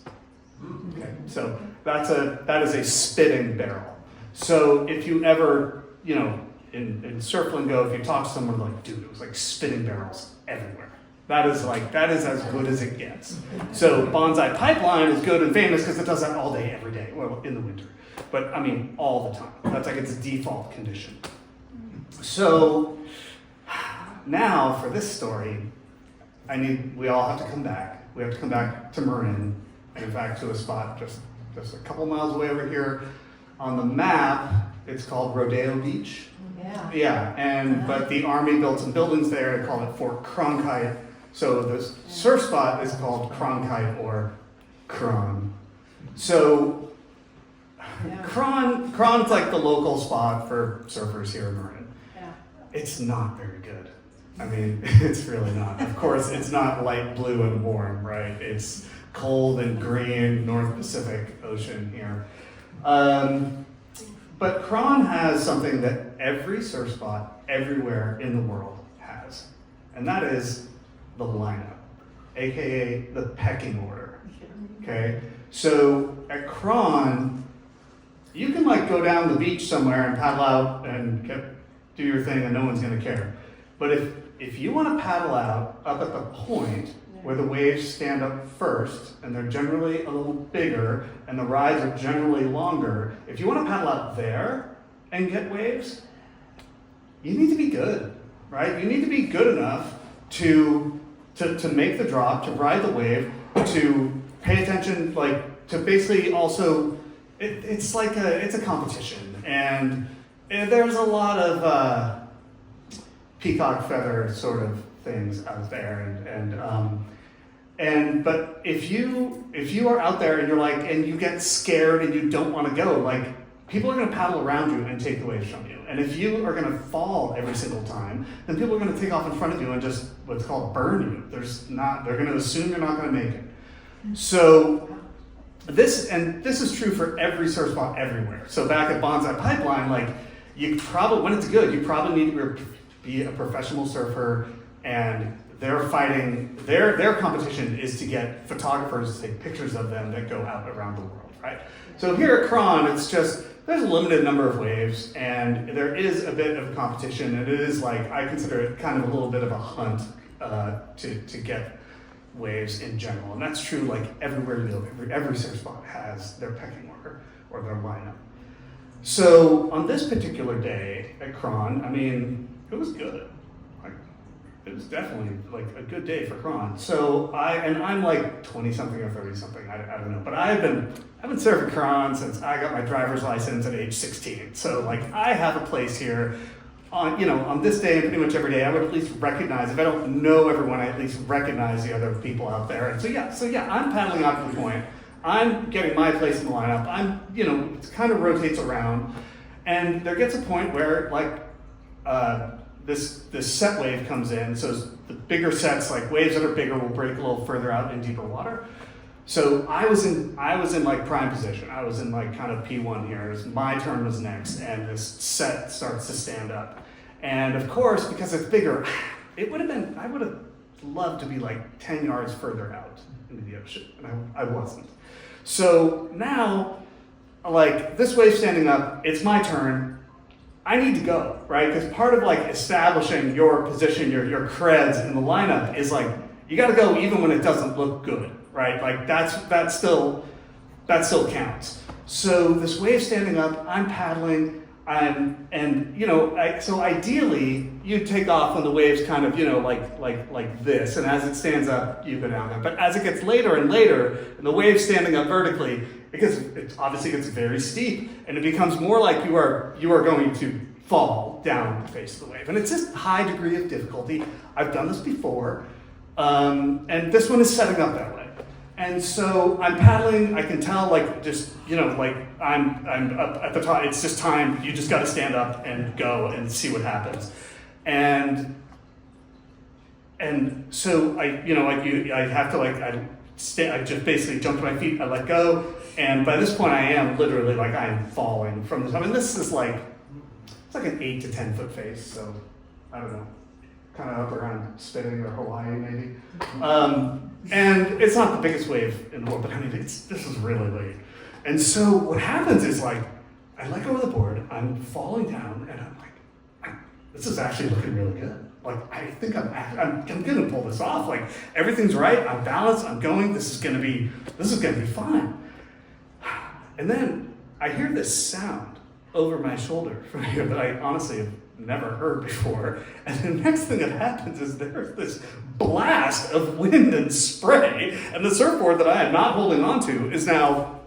Okay, so that is a spitting barrel. So if you ever, in surf lingo, if you talk to someone like, dude, it was like spitting barrels everywhere. That is as good as it gets. So Bonsai Pipeline is good and famous because it does that all day, every day, well, in the winter. But all the time. That's like its default condition. So now for this story, we all have to come back. We have to come back to Marin, and in fact to a spot just a couple miles away over here. On the map, it's called Rodeo Beach. Yeah. But the Army built some buildings there. They called it Fort Cronkite. So the surf spot is called Cronkite or Kron. So Kron's like the local spot for surfers here in Marin. Yeah. It's not very good. It's really not. Of course, it's not light blue and warm, right? It's cold and green, North Pacific Ocean here. But Kron has something that every surf spot everywhere in the world has, and that is the lineup, aka the pecking order. Okay, so at Kron, you can go down the beach somewhere and paddle out and do your thing, and no one's going to care. But if you want to paddle out up at the point where the waves stand up first, and they're generally a little bigger, and the rides are generally longer, if you want to paddle out there and get waves, you need to be good, right? You need to be good enough to make the drop, to ride the wave, to pay attention, to basically also, it's a competition, and there's a lot of peacock feather sort of things out there, but if you are out there and you're like, and you get scared and you don't want to go, like, people are going to paddle around you and take the waves from you. And if you are going to fall every single time, then people are going to take off in front of you and just what's called burn you. They're going to assume you're not going to make it. So this is true for every surf spot everywhere. So back at Bonsai Pipeline, like, you probably, when it's good, you probably need to be a professional surfer, and they're fighting, their competition is to get photographers to take pictures of them that go out around the world, right? So here at Cron, it's just, there's a limited number of waves, and there is a bit of competition, and it is like, I consider it kind of a little bit of a hunt to get waves in general. And that's true like everywhere you go. Every surf spot has their pecking order or their lineup. So on this particular day at Cron, I mean, it was good. Like, it was definitely like a good day for Cron. So I'm like 20 something or 30 something, I don't know. But I've been surfing Cron since I got my driver's license at age 16. So like, I have a place here. On this day and pretty much every day, I would at least recognize, if I don't know everyone, I at least recognize the other people out there. And so yeah, I'm paddling out to the point. I'm getting my place in the lineup. It kind of rotates around. And there gets a point where like this set wave comes in. So the bigger sets, like waves that are bigger, will break a little further out in deeper water. So I was in like prime position. I was in like kind of P1 here. My turn was next, and this set starts to stand up. And of course, because it's bigger, I would have loved to be like 10 yards further out into the ocean, and I wasn't. So now, like, this wave standing up, it's my turn. I need to go, right? Because part of like establishing your position, your creds in the lineup is like, you got to go even when it doesn't look good, right? Like that still counts. So this wave standing up, I'm paddling, so ideally you take off when the wave's kind of, like this, and as it stands up, you go down there. But as it gets later and later, and the wave's standing up vertically, it obviously gets very steep, and it becomes more like you are going to fall down the face of the wave. And it's just a high degree of difficulty. I've done this before, and this one is setting up that way. And so I'm paddling, I can tell, like, just, like, I'm up at the top, it's just time, you just gotta stand up and go and see what happens. And so I have to, like, I just basically jump to my feet, I let go, and by this point I am literally, like, I'm falling from the top. And this is like, it's like an 8 to 10 foot face, so, I don't know. Kind of up around Spitting or Hawaii, maybe. And it's not the biggest wave in the world, but I mean, this is really late. And so what happens is, like, I let go of the board, I'm falling down, and I'm like, this is actually looking really good. Like, I think I'm gonna pull this off. Like, everything's right, I'm balanced, I'm going, this is gonna be fine. And then I hear this sound over my shoulder from here that I honestly have never heard before. And the next thing that happens is there's this blast of wind and spray, and the surfboard that I am not holding onto is now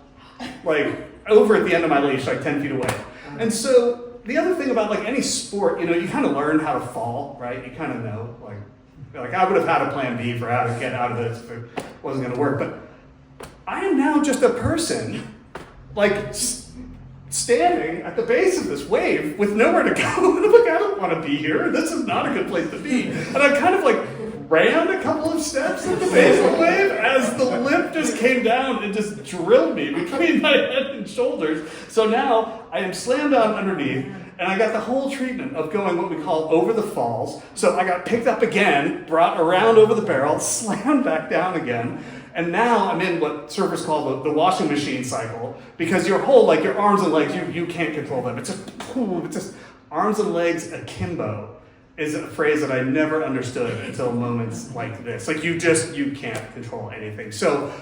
like over at the end of my leash, like 10 feet away. And so the other thing about like any sport, you kind of learn how to fall, right? You kind of know, like I would have had a plan B for how to get out of this if it wasn't going to work. But I am now just a person, like, standing at the base of this wave with nowhere to go. And I'm like, I don't want to be here. This is not a good place to be. And I kind of like ran a couple of steps at the base of the wave as the lip just came down and just drilled me between my head and shoulders. So now I am slammed down underneath, and I got the whole treatment of going what we call over the falls. So I got picked up again, brought around over the barrel, slammed back down again. And now I'm in what surfers call the washing machine cycle, because your whole, like your arms and legs, you can't control them. It's just arms and legs akimbo is a phrase that I never understood until moments like this. Like you can't control anything. So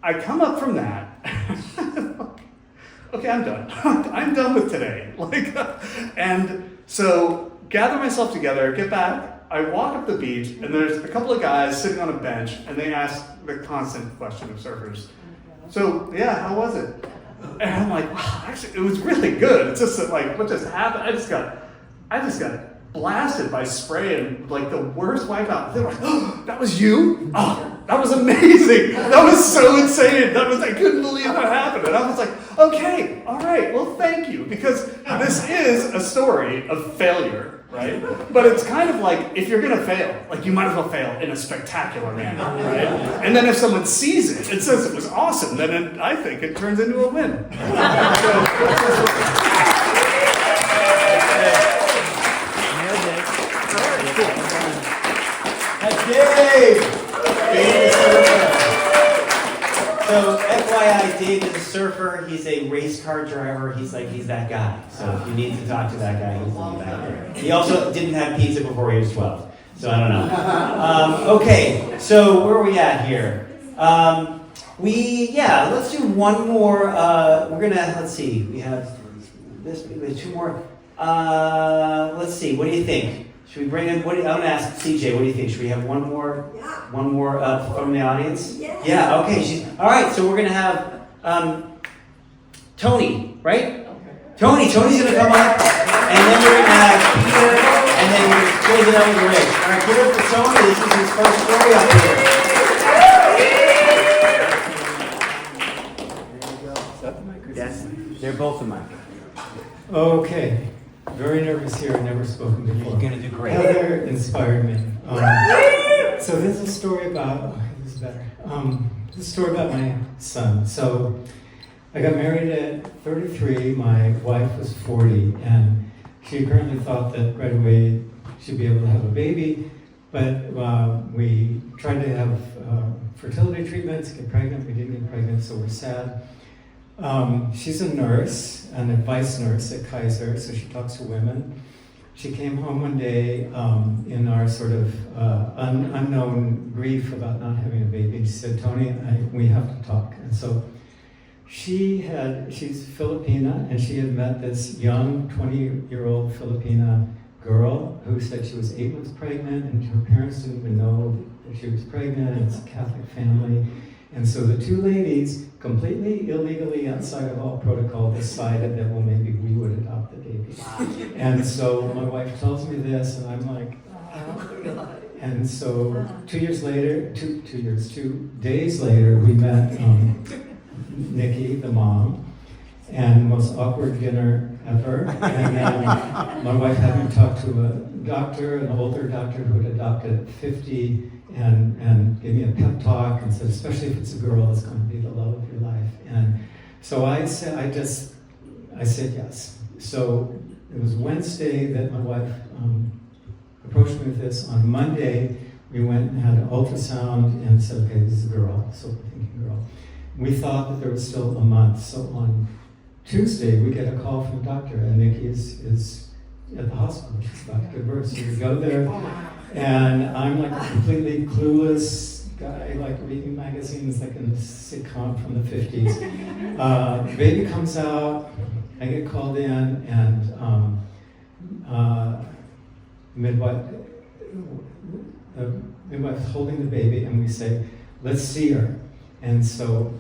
I come up from that. Okay, I'm done. I'm done with today. And so gather myself together, get back. I walk up the beach, and there's a couple of guys sitting on a bench, and they ask the constant question of surfers. So yeah, how was it? And I'm like, wow, actually, it was really good. It's just that, like, what just happened? I just got blasted by spray and like the worst wipeout. They're like, oh, that was you? Oh, that was amazing. That was so insane. I couldn't believe that happened. And I was like, okay, all right, well, thank you, because this is a story of failure, right? But it's kind of like, if you're gonna fail, like, you might as well fail in a spectacular manner, right? And then if someone sees it and says it was awesome, then I think it turns into a win. Dave! So FYI, Dave is a surfer, he's a race car driver, he's that guy. So if you need to talk to that guy, he's in the back there. He also didn't have pizza before he was 12, so I don't know. Okay, so where are we at here? Let's do one more, let's see, we have two more. Let's see, what do you think? Should we bring in, I'm going to ask CJ, what do you think? Should we have one more? Yeah. One more from the audience? Yeah. Yeah, okay. All right, so we're going to have Tony, right? Tony's going to come up, and then we're going to have Peter, and then we're going to close it out with Rich. All right, give it up for Tony. This is his first story up here. Yes, they're both the mic. Okay, very nervous here. I've never spoken before. You're going to do great. Heather inspired me. So this is a story about. This is better. This is a story about my son. So I got married at 33. My wife was 40, and she apparently thought that right away she'd be able to have a baby. But we tried to have fertility treatments, get pregnant. We didn't get pregnant, so we're sad. She's a nurse, an advice nurse at Kaiser, so she talks to women. She came home one day in our sort of unknown grief about not having a baby. She said, Tony, we have to talk. And so she's Filipina, and she had met this young 20-year-old Filipina girl who said she was 8 months pregnant, and her parents didn't even know that she was pregnant, and it's a Catholic family. And so the two ladies, completely illegally outside of all protocol, decided that, well, maybe we would adopt the baby. And so my wife tells me this, and I'm like, oh. And so 2 days later, we met Nikki, the mom, and most awkward dinner ever. And then my wife had me talk to a doctor, an older doctor who had adopted at 50, and gave me a pep talk and said, especially if it's a girl, it's going to be the love of your life. And so I said yes. So it was Wednesday that my wife approached me with this. On Monday, we went and had an ultrasound and said, okay, this is a girl. So we're thinking girl. We thought that there was still a month. So on Tuesday, we get a call from the doctor, and Nikki is at the hospital. She's about to give birth. So we go there. And I'm like a completely clueless guy, like reading magazines like in a sitcom from the 50s. The baby comes out, I get called in, and midwife's holding the baby, and we say, let's see her. And so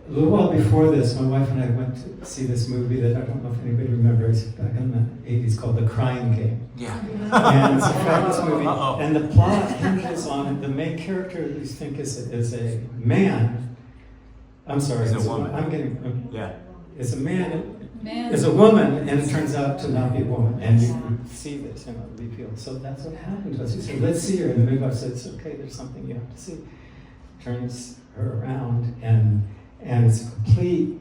a little while before this, my wife and I went to see this movie that I don't know if anybody remembers back in the 80s called The Crying Game. Yeah. And it's a fabulous movie. And the plot hinges on the main character you think is a man. I'm sorry. It's a woman. It's a man. It's a woman, and it turns out to not be a woman. And you see this, reveal. So that's what happened to us. We said, let's see her. And the midwife said, it's okay, there's something you have to see. Turns her around, and it's a complete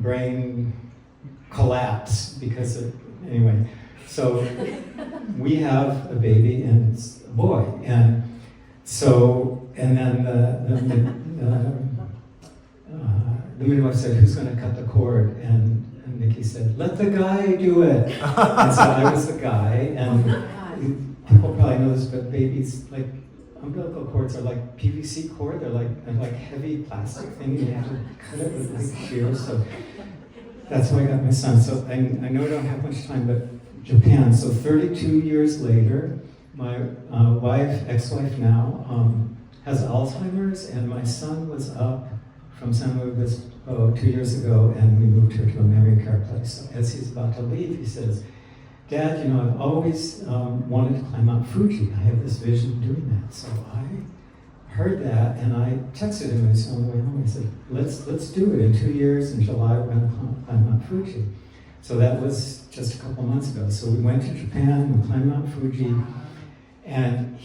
brain collapse because of, anyway. So we have a baby, and it's a boy. And so, and then the midwife said, who's going to cut the cord? And Nikki said, let the guy do it. And so I was the guy, and people probably know this, but babies, like, umbilical cords are like PVC cord. They're like heavy plastic thing. You have to cut it with big shears. So that's how I got my son. So I know I don't have much time, but Japan. So 32 years later, my ex-wife now, has Alzheimer's, and my son was up from San Luis Obispo 2 years ago, and we moved her to a memory care place. So as he's about to leave, he says, Dad, you know, I've always wanted to climb Mount Fuji. I have this vision of doing that. So I heard that, and I texted him as on the way home. I said, let's do it. In 2 years, in July, we're going to climb Mount Fuji. So that was just a couple months ago. So we went to Japan, we climbed Mount Fuji, and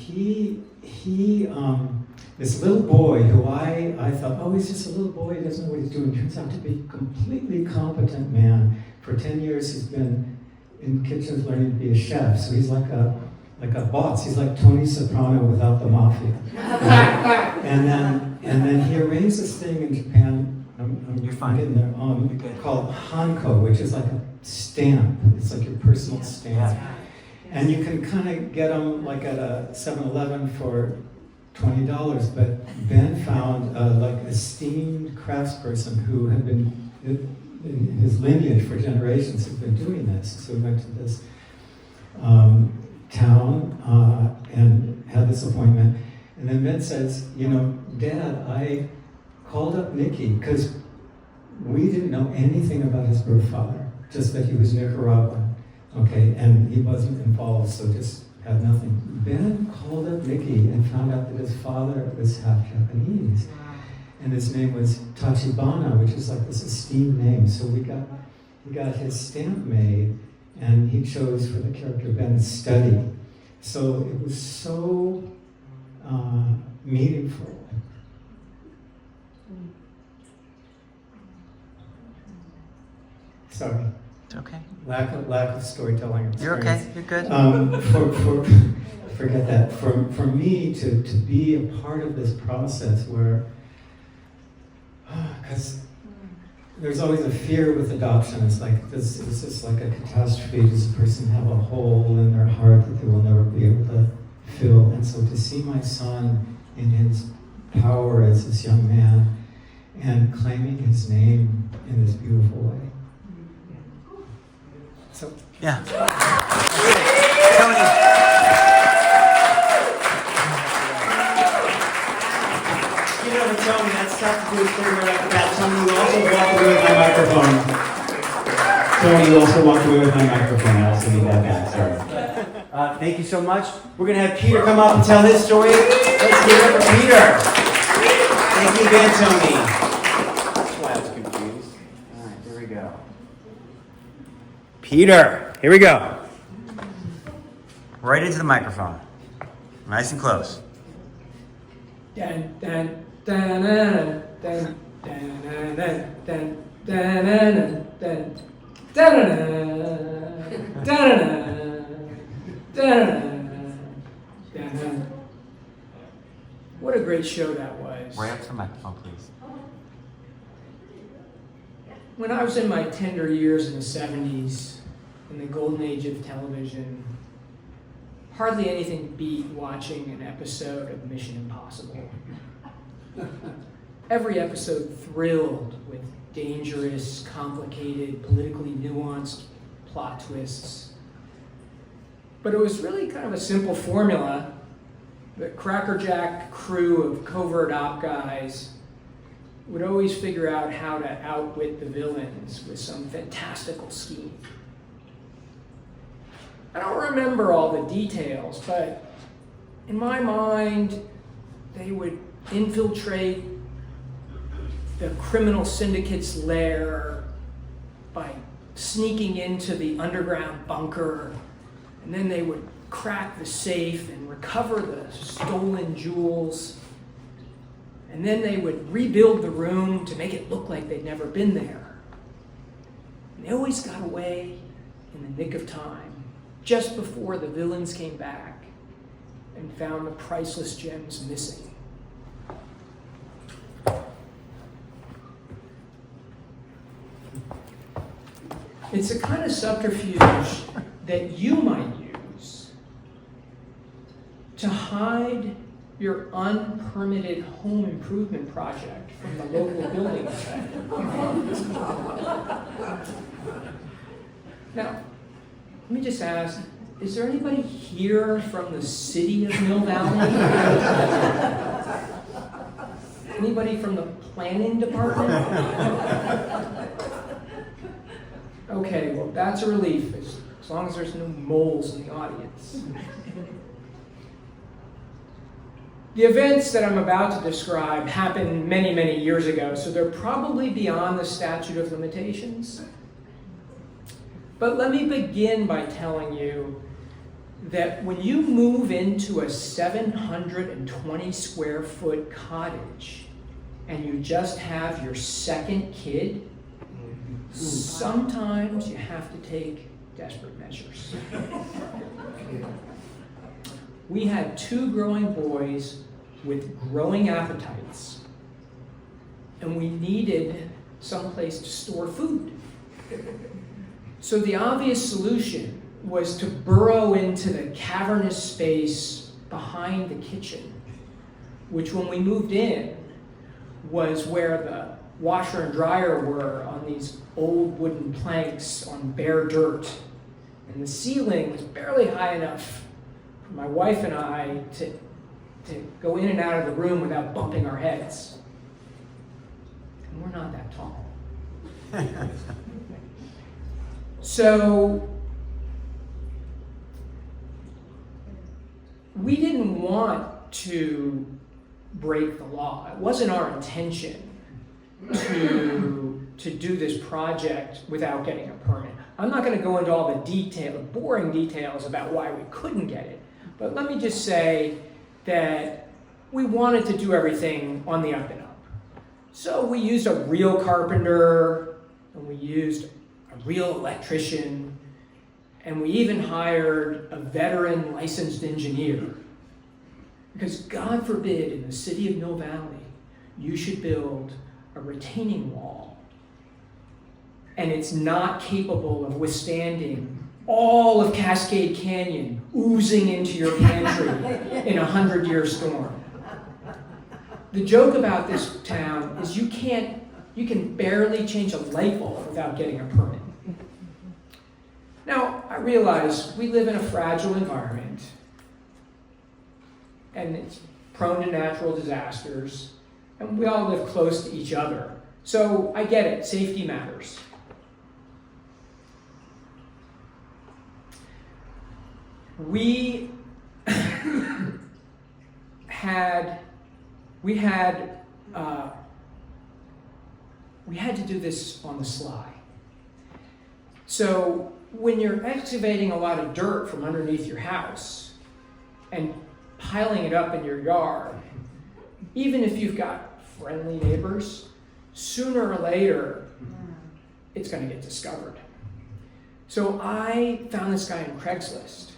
this little boy who I thought, oh, he's just a little boy, he doesn't know what he's doing, turns out to be a completely competent man. For 10 years, he's been in kitchens learning to be a chef. So he's like a boss. He's like Tony Soprano without the mafia. and then he arranged this thing in Japan. You're fine. Getting there, called Hanko, which is like a stamp. It's like your personal stamp. And you can kind of get them like at a 7-Eleven for $20. But Ben found like a esteemed craftsperson who had been in his lineage for generations had been doing this. So we went to this town and had this appointment. And then Ben says, you know, Dad, I called up Nikki because we didn't know anything about his birth father, just that he was Nicaraguan, okay, and he wasn't involved, so just had nothing. Ben called up Nikki and found out that his father was half Japanese, and his name was Tachibana, which is like this esteemed name. So he got his stamp made, and he chose for the character Ben Study. So it was so meaningful. Sorry. It's okay. Lack of storytelling experience. You're okay. You're good. Forget that. For me to be a part of this process where, because there's always a fear with adoption. It's like is this like a catastrophe? Does a person have a hole in their heart that they will never be able to fill? And so to see my son in his power as this young man and claiming his name in this beautiful way. So Yeah. Tony. You know, Tony, that's tough to do clear right off the bat. Tony, you also walked away with my microphone. Tony, you also walked away with my microphone. I also need that back. Sorry. Thank you so much. We're going to have Peter come up and tell his story. Let's give it up for Peter. Thank you again, Tony. That's why I was confused. All right, here we go. Peter, here we go. Right into the microphone. Nice and close. Dun, dun, dun, dun, dun, dun, dun, dun, dun, dun, dun, dun, dun, dun. What a great show that was. Right up to the microphone, please. When I was in my tender years in the 70s, in the golden age of television, hardly anything beat watching an episode of Mission Impossible. Every episode thrilled with dangerous, complicated, politically nuanced plot twists. But it was really kind of a simple formula. The crackerjack crew of covert op guys would always figure out how to outwit the villains with some fantastical scheme. I don't remember all the details, but in my mind, they would infiltrate the criminal syndicate's lair by sneaking into the underground bunker, and then they would crack the safe and recover the stolen jewels, and then they would rebuild the room to make it look like they'd never been there. And they always got away in the nick of time, just before the villains came back and found the priceless gems missing. It's a kind of subterfuge that you might use to hide your unpermitted home improvement project from the local building inspector. Now, let me just ask, is there anybody here from the city of Mill Valley? Anybody from the planning department? Okay, well, that's a relief, as long as there's no moles in the audience. The events that I'm about to describe happened many, many years ago, so they're probably beyond the statute of limitations. But let me begin by telling you that when you move into a 720 square foot cottage and you just have your second kid, sometimes you have to take desperate measures. We had 2 growing boys with growing appetites, and we needed someplace to store food. So the obvious solution was to burrow into the cavernous space behind the kitchen, which when we moved in was where the washer and dryer were on these old wooden planks on bare dirt. And the ceiling was barely high enough for my wife and I to go in and out of the room without bumping our heads. And we're not that tall. So we didn't want to break the law. It wasn't our intention to do this project without getting a permit. I'm not going to go into all the boring details about why we couldn't get it, but let me just say that we wanted to do everything on the up and up. So we used a real carpenter, and we used a real electrician, and we even hired a veteran licensed engineer. Because God forbid in the city of Mill Valley, you should build a retaining wall, and it's not capable of withstanding all of Cascade Canyon oozing into your pantry in a 100-year storm. The joke about this town is you can barely change a light bulb without getting a permit. Now, I realize we live in a fragile environment, and it's prone to natural disasters, and we all live close to each other. So I get it, safety matters. We had to do this on the sly. So when you're excavating a lot of dirt from underneath your house and piling it up in your yard, even if you've got friendly neighbors, sooner or later, it's going to get discovered. So I found this guy on Craigslist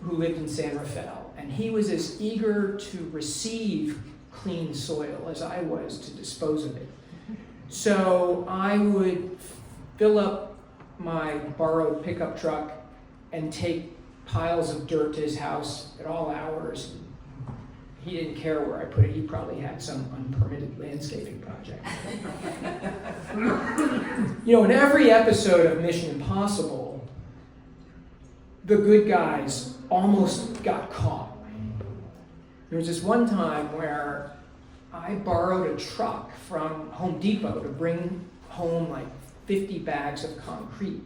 who lived in San Rafael, and he was as eager to receive clean soil as I was to dispose of it. So I would fill up my borrowed pickup truck and take piles of dirt to his house at all hours. He didn't care where I put it. He probably had some unpermitted landscaping project. You know, in every episode of Mission Impossible, the good guys almost got caught. There was this one time where I borrowed a truck from Home Depot to bring home like 50 bags of concrete.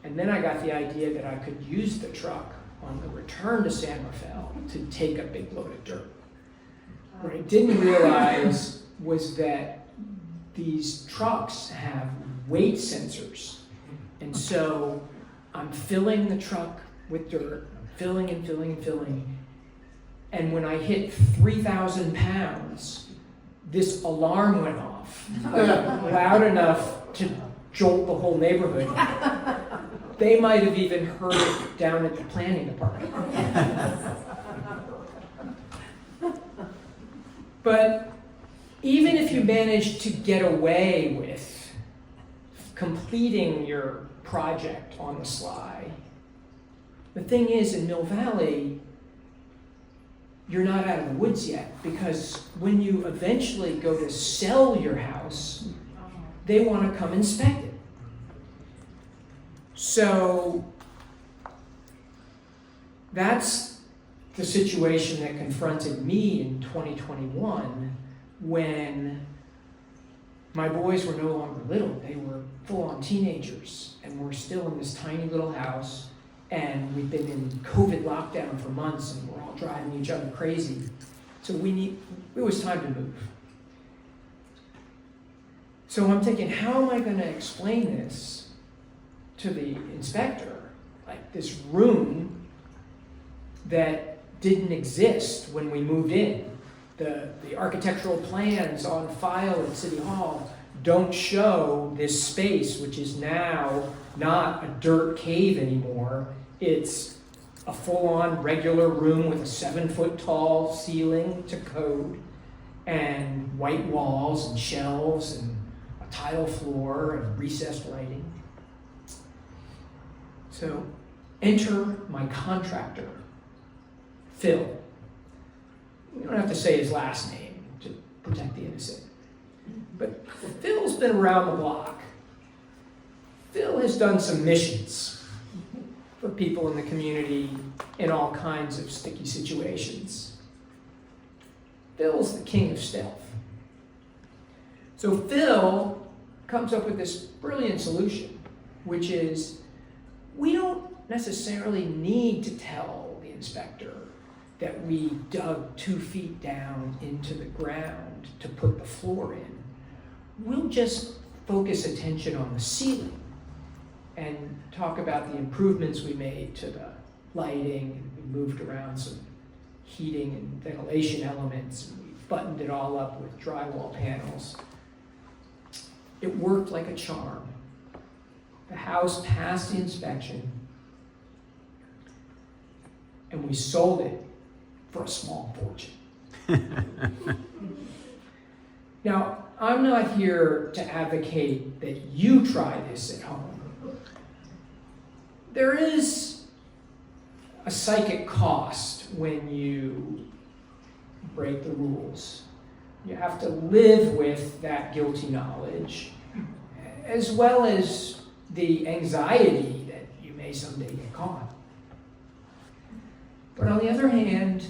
And then I got the idea that I could use the truck on the return to San Rafael to take a big load of dirt. What I didn't realize was that these trucks have weight sensors. And so I'm filling the truck with dirt, filling and filling and filling. And when I hit 3,000 pounds, this alarm went off loud enough to jolt the whole neighborhood. They might have even heard it down at the planning department. But even if you manage to get away with completing your project on the sly, the thing is, in Mill Valley, you're not out of the woods yet, because when you eventually go to sell your house, they want to come inspect it. So that's the situation that confronted me in 2021 when my boys were no longer little. They were full-on teenagers, and we're still in this tiny little house, and we've been in COVID lockdown for months, and we're all driving each other crazy. So it was time to move. So I'm thinking, how am I going to explain this to the inspector? Like this room that didn't exist when we moved in. The architectural plans on file at City Hall don't show this space, which is now not a dirt cave anymore. It's a full-on regular room with a 7-foot tall ceiling to code, and white walls and shelves and a tile floor and recessed lighting. So enter my contractor, Phil. You don't have to say his last name to protect the innocent. But Phil's been around the block. Phil has done some missions for people in the community in all kinds of sticky situations. Phil's the king of stealth. So Phil comes up with this brilliant solution, which is we don't necessarily need to tell the inspector that we dug 2 feet down into the ground to put the floor in. We'll just focus attention on the ceiling and talk about the improvements we made to the lighting. We moved around some heating and ventilation elements, and we buttoned it all up with drywall panels. It worked like a charm. The house passed the inspection, and we sold it for a small fortune. Now, I'm not here to advocate that you try this at home. There is a psychic cost when you break the rules. You have to live with that guilty knowledge, as well as the anxiety that you may someday get caught. But on the other hand,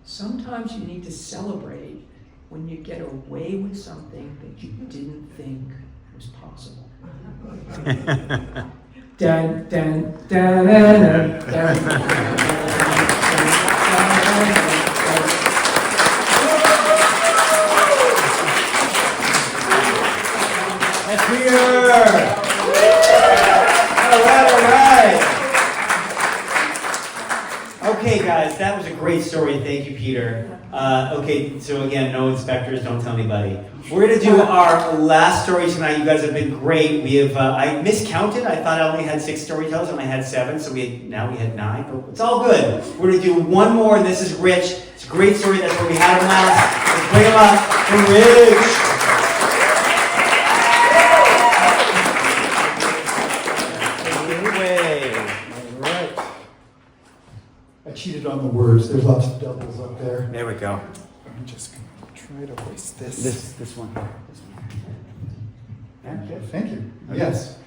sometimes you need to celebrate when you get away with something that you didn't think was possible. Dun, dun, dun, dun, dun, That's weird. All right. Okay, guys, that was a great story. Thank you, Peter. Okay, so again, no inspectors, don't tell anybody. We're going to do our last story tonight. You guys have been great. We have, I miscounted. I thought I only had 6 storytellers, and I had 7, so now we had 9, but it's all good. We're going to do one more, and this is Rich. It's a great story. That's where we had him last. Let's bring him up for Rich. Cheated on the words. There's lots of doubles up there. There we go. I'm just going to try to hoist this. This one here. This one. Okay, thank you. Yes.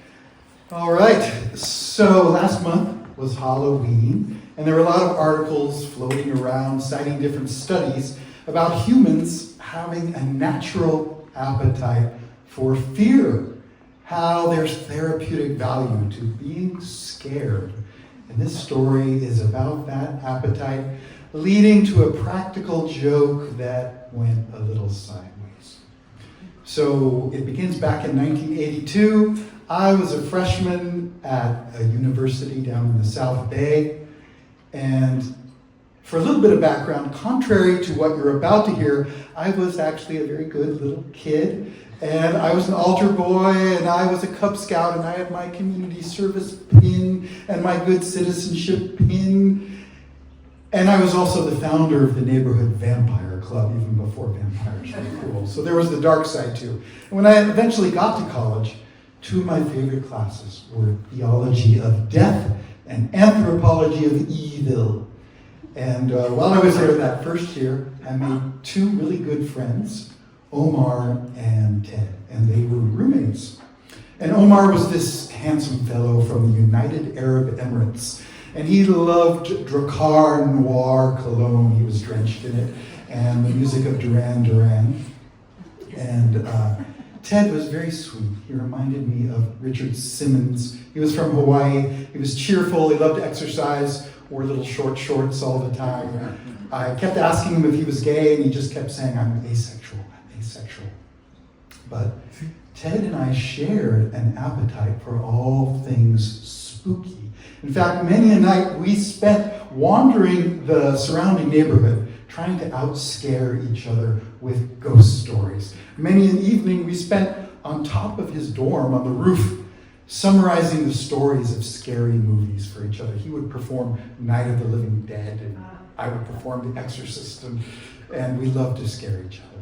All right. So last month was Halloween, and there were a lot of articles floating around citing different studies about humans having a natural appetite for fear, how there's therapeutic value to being scared. And this story is about that appetite, leading to a practical joke that went a little sideways. So it begins back in 1982. I was a freshman at a university down in the South Bay. And for a little bit of background, contrary to what you're about to hear, I was actually a very good little kid. And I was an altar boy, and I was a Cub Scout, and I had my community service pin and my good citizenship pin. And I was also the founder of the neighborhood vampire club, even before vampires were cool. So there was the dark side too. And when I eventually got to college, 2 of my favorite classes were theology of death and anthropology of evil. And while I was there that first year, I made 2 really good friends, Omar and Ted, and they were roommates. And Omar was this handsome fellow from the United Arab Emirates. And he loved Drakkar Noir cologne. He was drenched in it. And the music of Duran Duran. And Ted was very sweet. He reminded me of Richard Simmons. He was from Hawaii. He was cheerful. He loved to exercise, wore little short shorts all the time. I kept asking him if he was gay, and he just kept saying, I'm asexual, I'm asexual. But Ted and I shared an appetite for all things spooky. In fact, many a night we spent wandering the surrounding neighborhood, trying to outscare each other with ghost stories. Many an evening we spent on top of his dorm on the roof, summarizing the stories of scary movies for each other. He would perform Night of the Living Dead, and I would perform The Exorcist, and we loved to scare each other.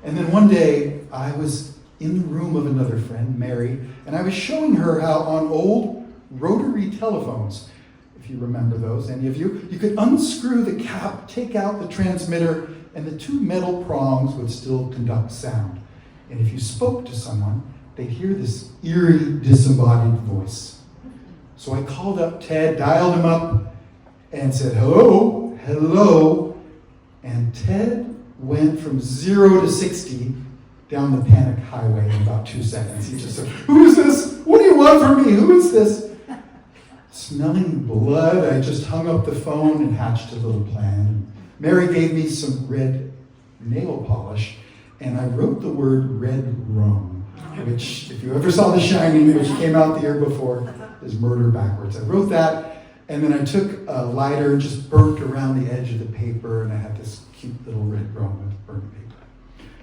And then one day, I was in the room of another friend, Mary, and I was showing her how on old rotary telephones, if you remember those, any of you, you could unscrew the cap, take out the transmitter, and the two metal prongs would still conduct sound. And if you spoke to someone, they'd hear this eerie, disembodied voice. So I called up Ted, dialed him up, and said, hello, hello. And Ted went from 0 to 60 down the panic highway in about 2 seconds. He just said, who is this? What do you want from me? Who is this? Smelling blood, I just hung up the phone and hatched a little plan. Mary gave me some red nail polish, and I wrote the word red rum, which, if you ever saw The Shining, which came out the year before, is murder backwards. I wrote that, and then I took a lighter and just burnt around the edge of the paper, and I had this cute little red rum with burnt paper.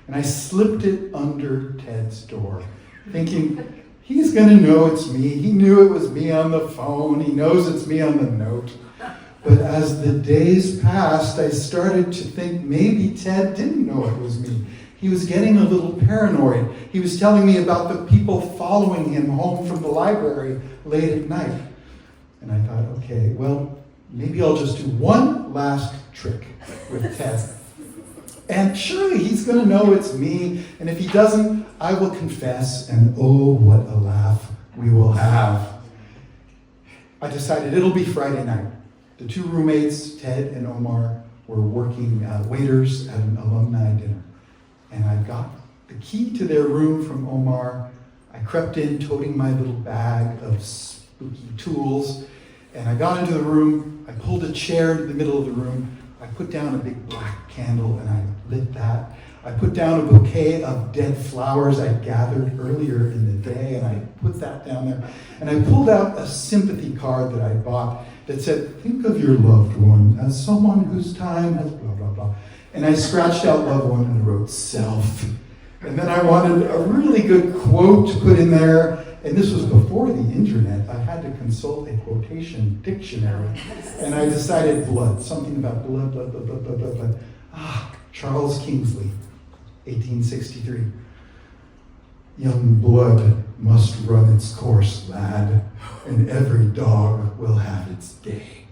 And I slipped it under Ted's door, thinking, he's going to know it's me. He knew it was me on the phone. He knows it's me on the note. But as the days passed, I started to think maybe Ted didn't know it was me. He was getting a little paranoid. He was telling me about the people following him home from the library late at night. And I thought, okay, well, maybe I'll just do one last trick with Ted. And surely he's going to know it's me. And if he doesn't, I will confess. And oh, what a laugh we will have. I decided it'll be Friday night. The two roommates, Ted and Omar, were working waiters at an alumni dinner. And I got the key to their room from Omar. I crept in, toting my little bag of spooky tools. And I got into the room. I pulled a chair into the middle of the room. I put down a big black candle and I lit that. I put down a bouquet of dead flowers I gathered earlier in the day, and I put that down there. And I pulled out a sympathy card that I bought that said, think of your loved one as someone whose time has blah, blah, blah. And I scratched out loved one and I wrote self. And then I wanted a really good quote to put in there. And this was before the internet. I had to consult a quotation dictionary. And I decided blood, something about blood, blood, blood, blood, blood, blood, blood. Charles Kingsley, 1863. Young blood must run its course, lad, and every dog will have its day.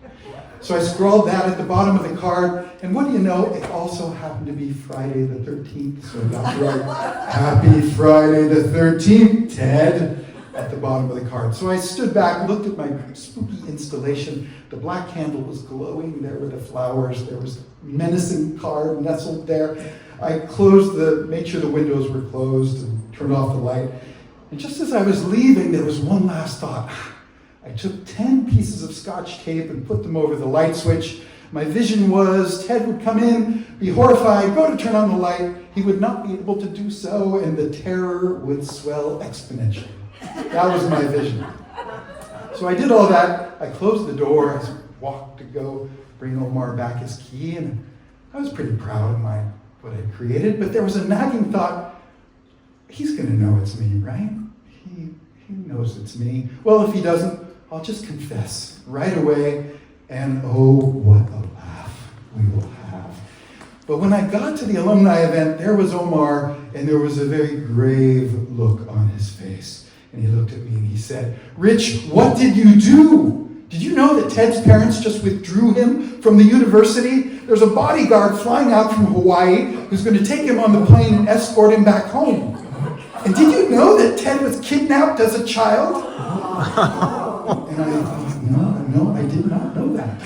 So I scrawled that at the bottom of the card, and what do you know? It also happened to be Friday the 13th, so I got right. Happy Friday the 13th, Ted, at the bottom of the card. So I stood back, looked at my spooky installation. The black candle was glowing. There were the flowers. There was menacing card nestled there. I made sure the windows were closed and turned off the light. And just as I was leaving, there was one last thought. I took 10 pieces of Scotch tape and put them over the light switch. My vision was Ted would come in, be horrified, go to turn on the light. He would not be able to do so, and the terror would swell exponentially. That was my vision. So I did all that. I closed the door. I walked to go bring Omar back his key, and I was pretty proud of what I created. But there was a nagging thought, he's going to know it's me, right? He knows it's me. Well, if he doesn't, I'll just confess right away, and oh, what a laugh we will have. But when I got to the alumni event, there was Omar, and there was a very grave look on his face. And he looked at me and he said, Rich, what did you do? Did you know that Ted's parents just withdrew him from the university? There's a bodyguard flying out from Hawaii who's going to take him on the plane and escort him back home. And did you know that Ted was kidnapped as a child? And I thought, no, I did not know that.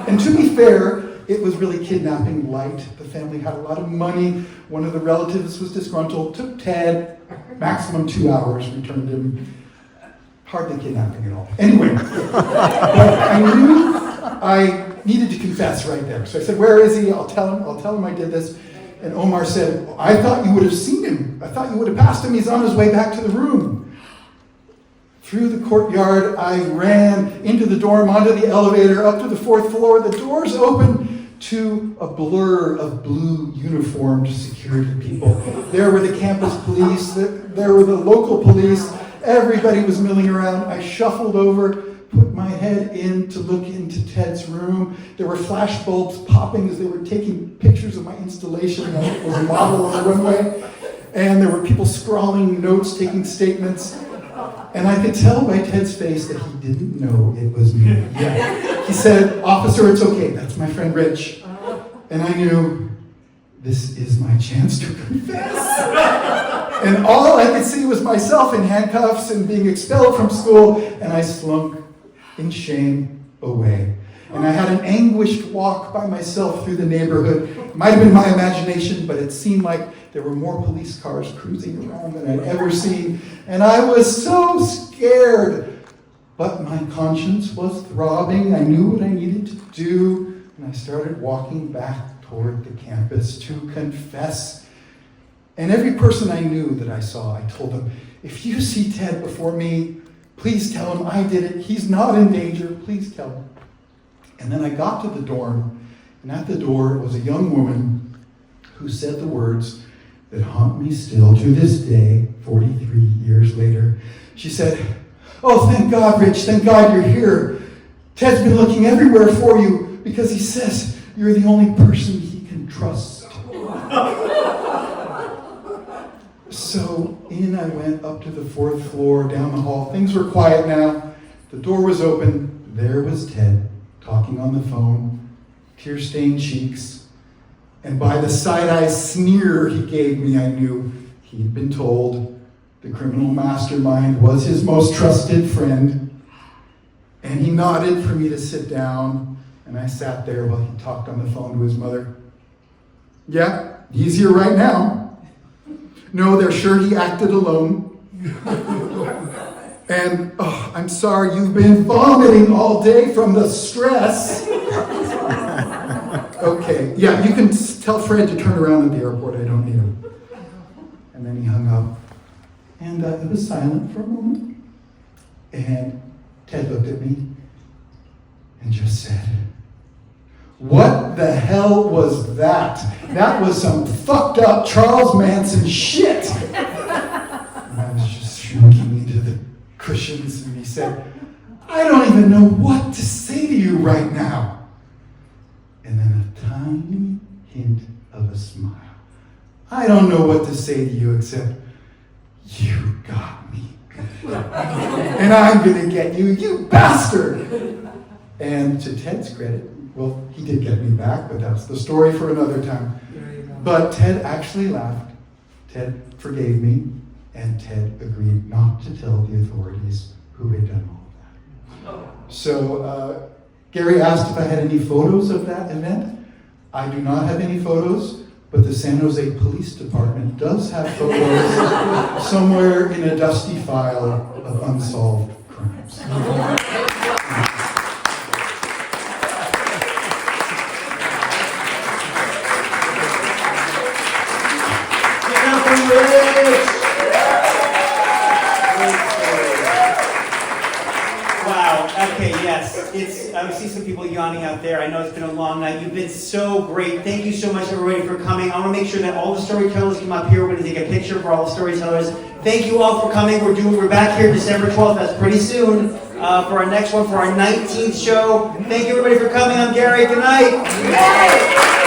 And to be fair, it was really kidnapping light. The family had a lot of money. One of the relatives was disgruntled, took Ted, maximum 2 hours, returned him. Hardly kidnapping at all. Anyway, but I knew I needed to confess right there. So I said, where is he? I'll tell him I did this. And Omar said, I thought you would have seen him. I thought you would have passed him. He's on his way back to the room. Through the courtyard, I ran into the dorm, onto the elevator, up to the 4th floor. The doors open to a blur of blue uniformed security people. There were the campus police. There were the local police. Everybody was milling around. I shuffled over, put my head in to look into Ted's room. There were flash bulbs popping as they were taking pictures of my installation. I was a model on the runway. And there were people scrawling notes, taking statements. And I could tell by Ted's face that he didn't know it was me. Yeah. He said, officer, it's okay. That's my friend Rich. And I knew this is my chance to confess. And all I could see was myself in handcuffs and being expelled from school, and I slunk in shame away. And I had an anguished walk by myself through the neighborhood. It might have been my imagination, but it seemed like there were more police cars cruising around than I'd ever seen. And I was so scared. But my conscience was throbbing. I knew what I needed to do. And I started walking back toward the campus to confess. And every person I knew that I saw, I told them, if you see Ted before me, please tell him I did it. He's not in danger. Please tell him. And then I got to the dorm, and at the door was a young woman who said the words that haunt me still to this day, 43 years later. She said, oh, thank God, Rich. Thank God you're here. Ted's been looking everywhere for you because he says you're the only person he can trust. So in I went up to the 4th floor, down the hall. Things were quiet now. The door was open. There was Ted, talking on the phone, tear-stained cheeks. And by the side-eye sneer he gave me, I knew he'd been told the criminal mastermind was his most trusted friend. And he nodded for me to sit down, and I sat there while he talked on the phone to his mother. Yeah, he's here right now. No, they're sure he acted alone. And, oh, I'm sorry, you've been vomiting all day from the stress. Okay, yeah, you can tell Fred to turn around at the airport. I don't need him. And then he hung up. And it was silent for a moment. And Ted looked at me and just said, what the hell was that? That was some fucked up Charles Manson shit. And I was just shrinking into the cushions, and he said, I don't even know what to say to you right now. And then a tiny hint of a smile. I don't know what to say to you except, you got me. And I'm gonna get you, you bastard. And to Ted's credit, well, he did get me back, but that's the story for another time. But Ted actually laughed. Ted forgave me, and Ted agreed not to tell the authorities who had done all of that. So Gary asked if I had any photos of that event. I do not have any photos, but the San Jose Police Department does have photos somewhere in a dusty file of unsolved crimes. Wow, okay, yes. I see some people yawning out there. I know it's been a long night. You've been so great. Thank you so much, everybody, for coming. I want to make sure that all the storytellers come up here. We're going to take a picture for all the storytellers. Thank you all for coming. We're back here December 12th. That's pretty soon for our next one, for our 19th show. Thank you, everybody, for coming. I'm Gary. Good night.